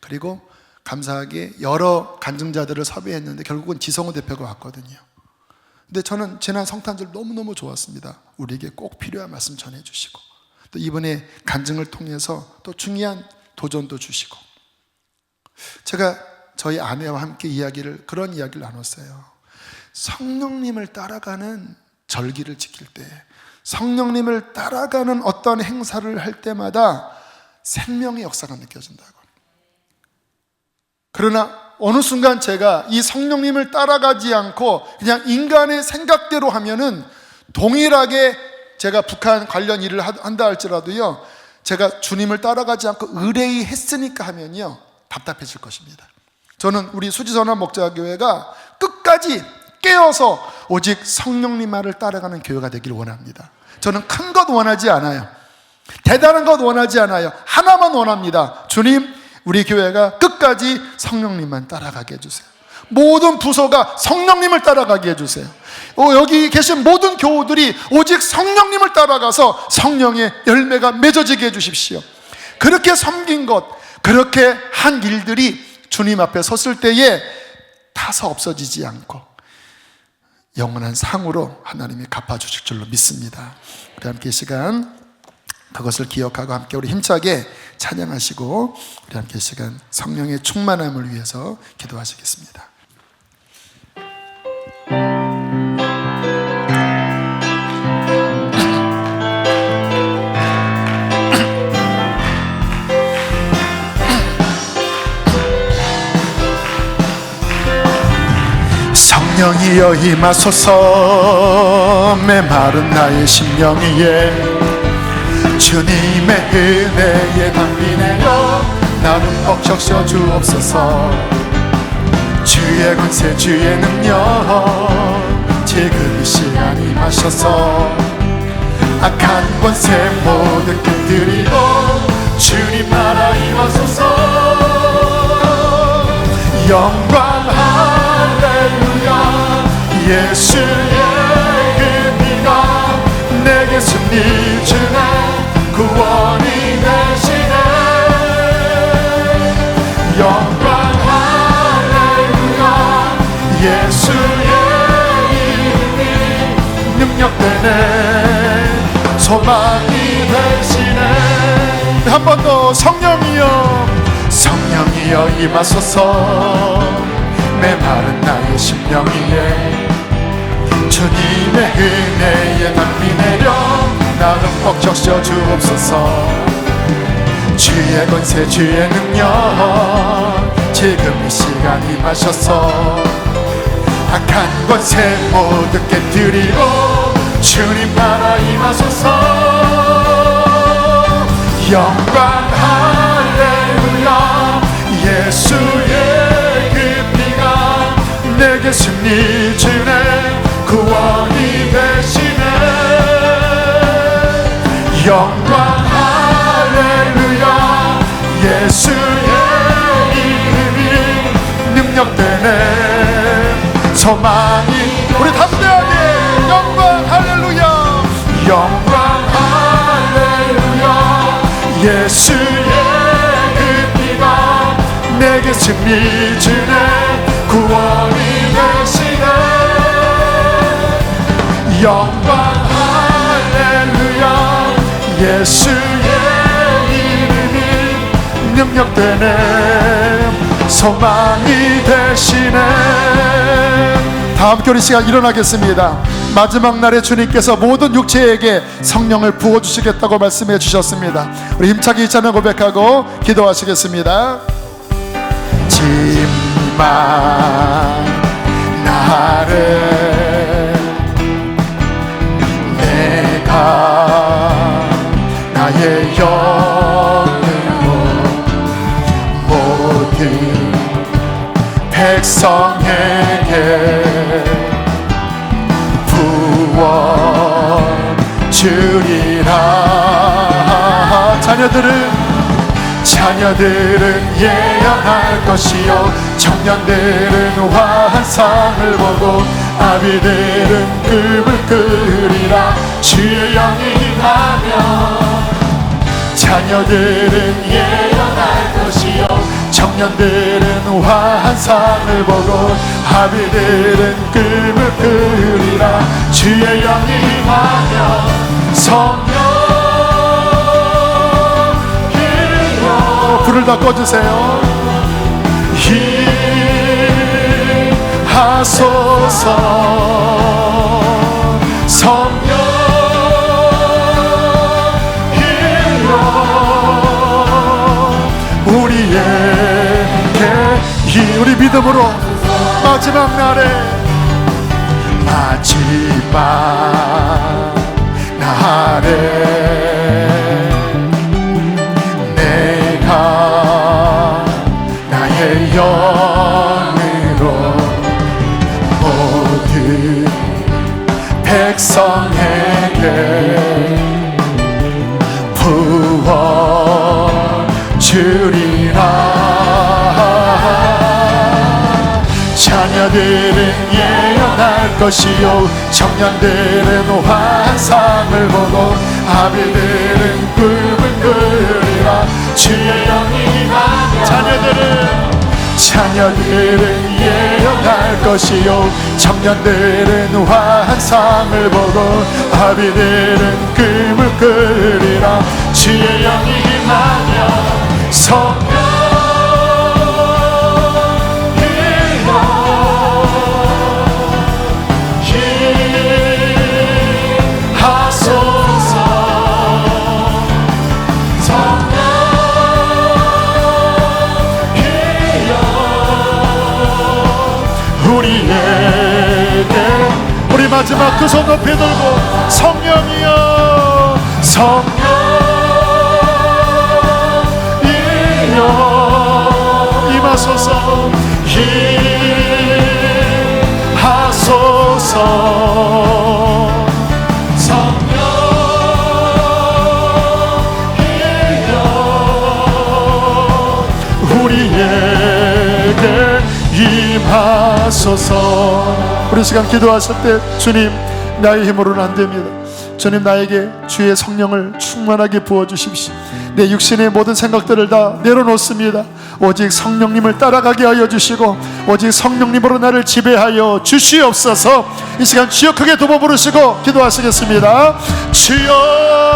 그리고 감사하게 여러 간증자들을 섭외했는데 결국은 지성호 대표가 왔거든요. 근데 저는 지난 성탄절 너무너무 좋았습니다. 우리에게 꼭 필요한 말씀 전해주시고 또 이번에 간증을 통해서 또 중요한 도전도 주시고, 제가 저희 아내와 함께 그런 이야기를 나눴어요. 성령님을 따라가는 절기를 지킬 때, 성령님을 따라가는 어떤 행사를 할 때마다 생명의 역사가 느껴진다고. 그러나 어느 순간 제가 이 성령님을 따라가지 않고 그냥 인간의 생각대로 하면은, 동일하게 제가 북한 관련 일을 한다 할지라도요, 제가 주님을 따라가지 않고 의뢰했으니까 하면요 답답해질 것입니다. 저는 우리 수지선한 목자교회가 끝까지 깨어서 오직 성령님 말을 따라가는 교회가 되기를 원합니다. 저는 큰 것 원하지 않아요. 대단한 것 원하지 않아요. 하나만 원합니다. 주님, 우리 교회가 끝까지 성령님만 따라가게 해주세요. 모든 부서가 성령님을 따라가게 해주세요. 여기 계신 모든 교우들이 오직 성령님을 따라가서 성령의 열매가 맺어지게 해주십시오. 그렇게 섬긴 것, 그렇게 한 일들이 주님 앞에 섰을 때에 타서 없어지지 않고 영원한 상으로 하나님이 갚아주실 줄로 믿습니다. 우리 함께 이 시간 그것을 기억하고 함께 우리 힘차게 찬양하시고 우리 함께 이 시간 성령의 충만함을 위해서 기도하시겠습니다. 성령이여 임하소서. 메마른 나의 심령 위에 주님의 은혜에 담비 내려 나는 벅적셔 주옵소서. 주의 권세 주의 능력 지금 이 시간 임하셔서 악한 권세 모두 깨뜨리고 주님 나라 임하소서. 영광 할렐루야. 예수의 그 피가 내게 승리 주네 구원이 되시네. 영광 할렐루야. 예수의 이름이 능력되네 소망이 되시네. 한 번 더 성령이여 성령이여 임하소서. 메마른 나의 심령 위에 주님의 은혜에 담비 내려 나는 벅적셔 주옵소서. 주의 권세 주의 능력 지금 이 시간 임하셔서 악한 권세 모두 깨뜨리고 주님 나라 임하소서. 영광 할렐루야. 예수의 내게 승리 주네 구원이 되시네. 영광 할렐루야. 예수의 이름이 능력되네 소망이. 우리 담대하게 영광 할렐루야. 영광 할렐루야. 예수의 그 피가 내게 승리 주네 구원이 되시네. 영광 할렐루야. 예수의 이름이 능력되네, 소망이 되시네. 다 함께 우리 시간 일어나겠습니다. 마지막 날에 주님께서 모든 육체에게 성령을 부어주시겠다고 말씀해 주셨습니다. 우리 힘차게 이 찬양 고백하고 기도하시겠습니다. 짐만 나를 내가 나의 영으로 모든 백성에게 부어 주리라. 자녀들은 예언할 것이요, 청년들은 환상을 보고, 아비들은 꿈을 꾸리라. 주의 영이 임하면 자녀들은 예언할 것이요, 청년들은 환상을 보고, 아비들은 꿈을 꾸리라. 주의 영이 임하면 성령이여. 불을 다 꺼주세요. 임하소서. 우리에게 우리 믿음으로 마지막 날에 내가 나의 영으로 모든 백성에게 부어 주리라. 자녀들은 예언할 것이요, 청년들은 환상을 보고, 아비들은 꿈을 꾸리라. 주의 영이 임하면 자녀들은 예언할 것이요, 청년들은 환상을 보고, 아비들은 꿈을 꾸리라. 주의 영이 임하면 성령 우리 마지막 두 손 높이 들고 성령이여, 성령이여 임하소서. 임하소서. 성령이여 우리에게 임하소서. 우리 시간 기도하실 때 주님, 나의 힘으로는 안 됩니다. 주님, 나에게 주의 성령을 충만하게 부어주십시오. 내 육신의 모든 생각들을 다 내려놓습니다. 오직 성령님을 따라가게 하여 주시고, 오직 성령님으로 나를 지배하여 주시옵소서. 이 시간 주여 크게 두 번 부르시고 기도하시겠습니다. 주여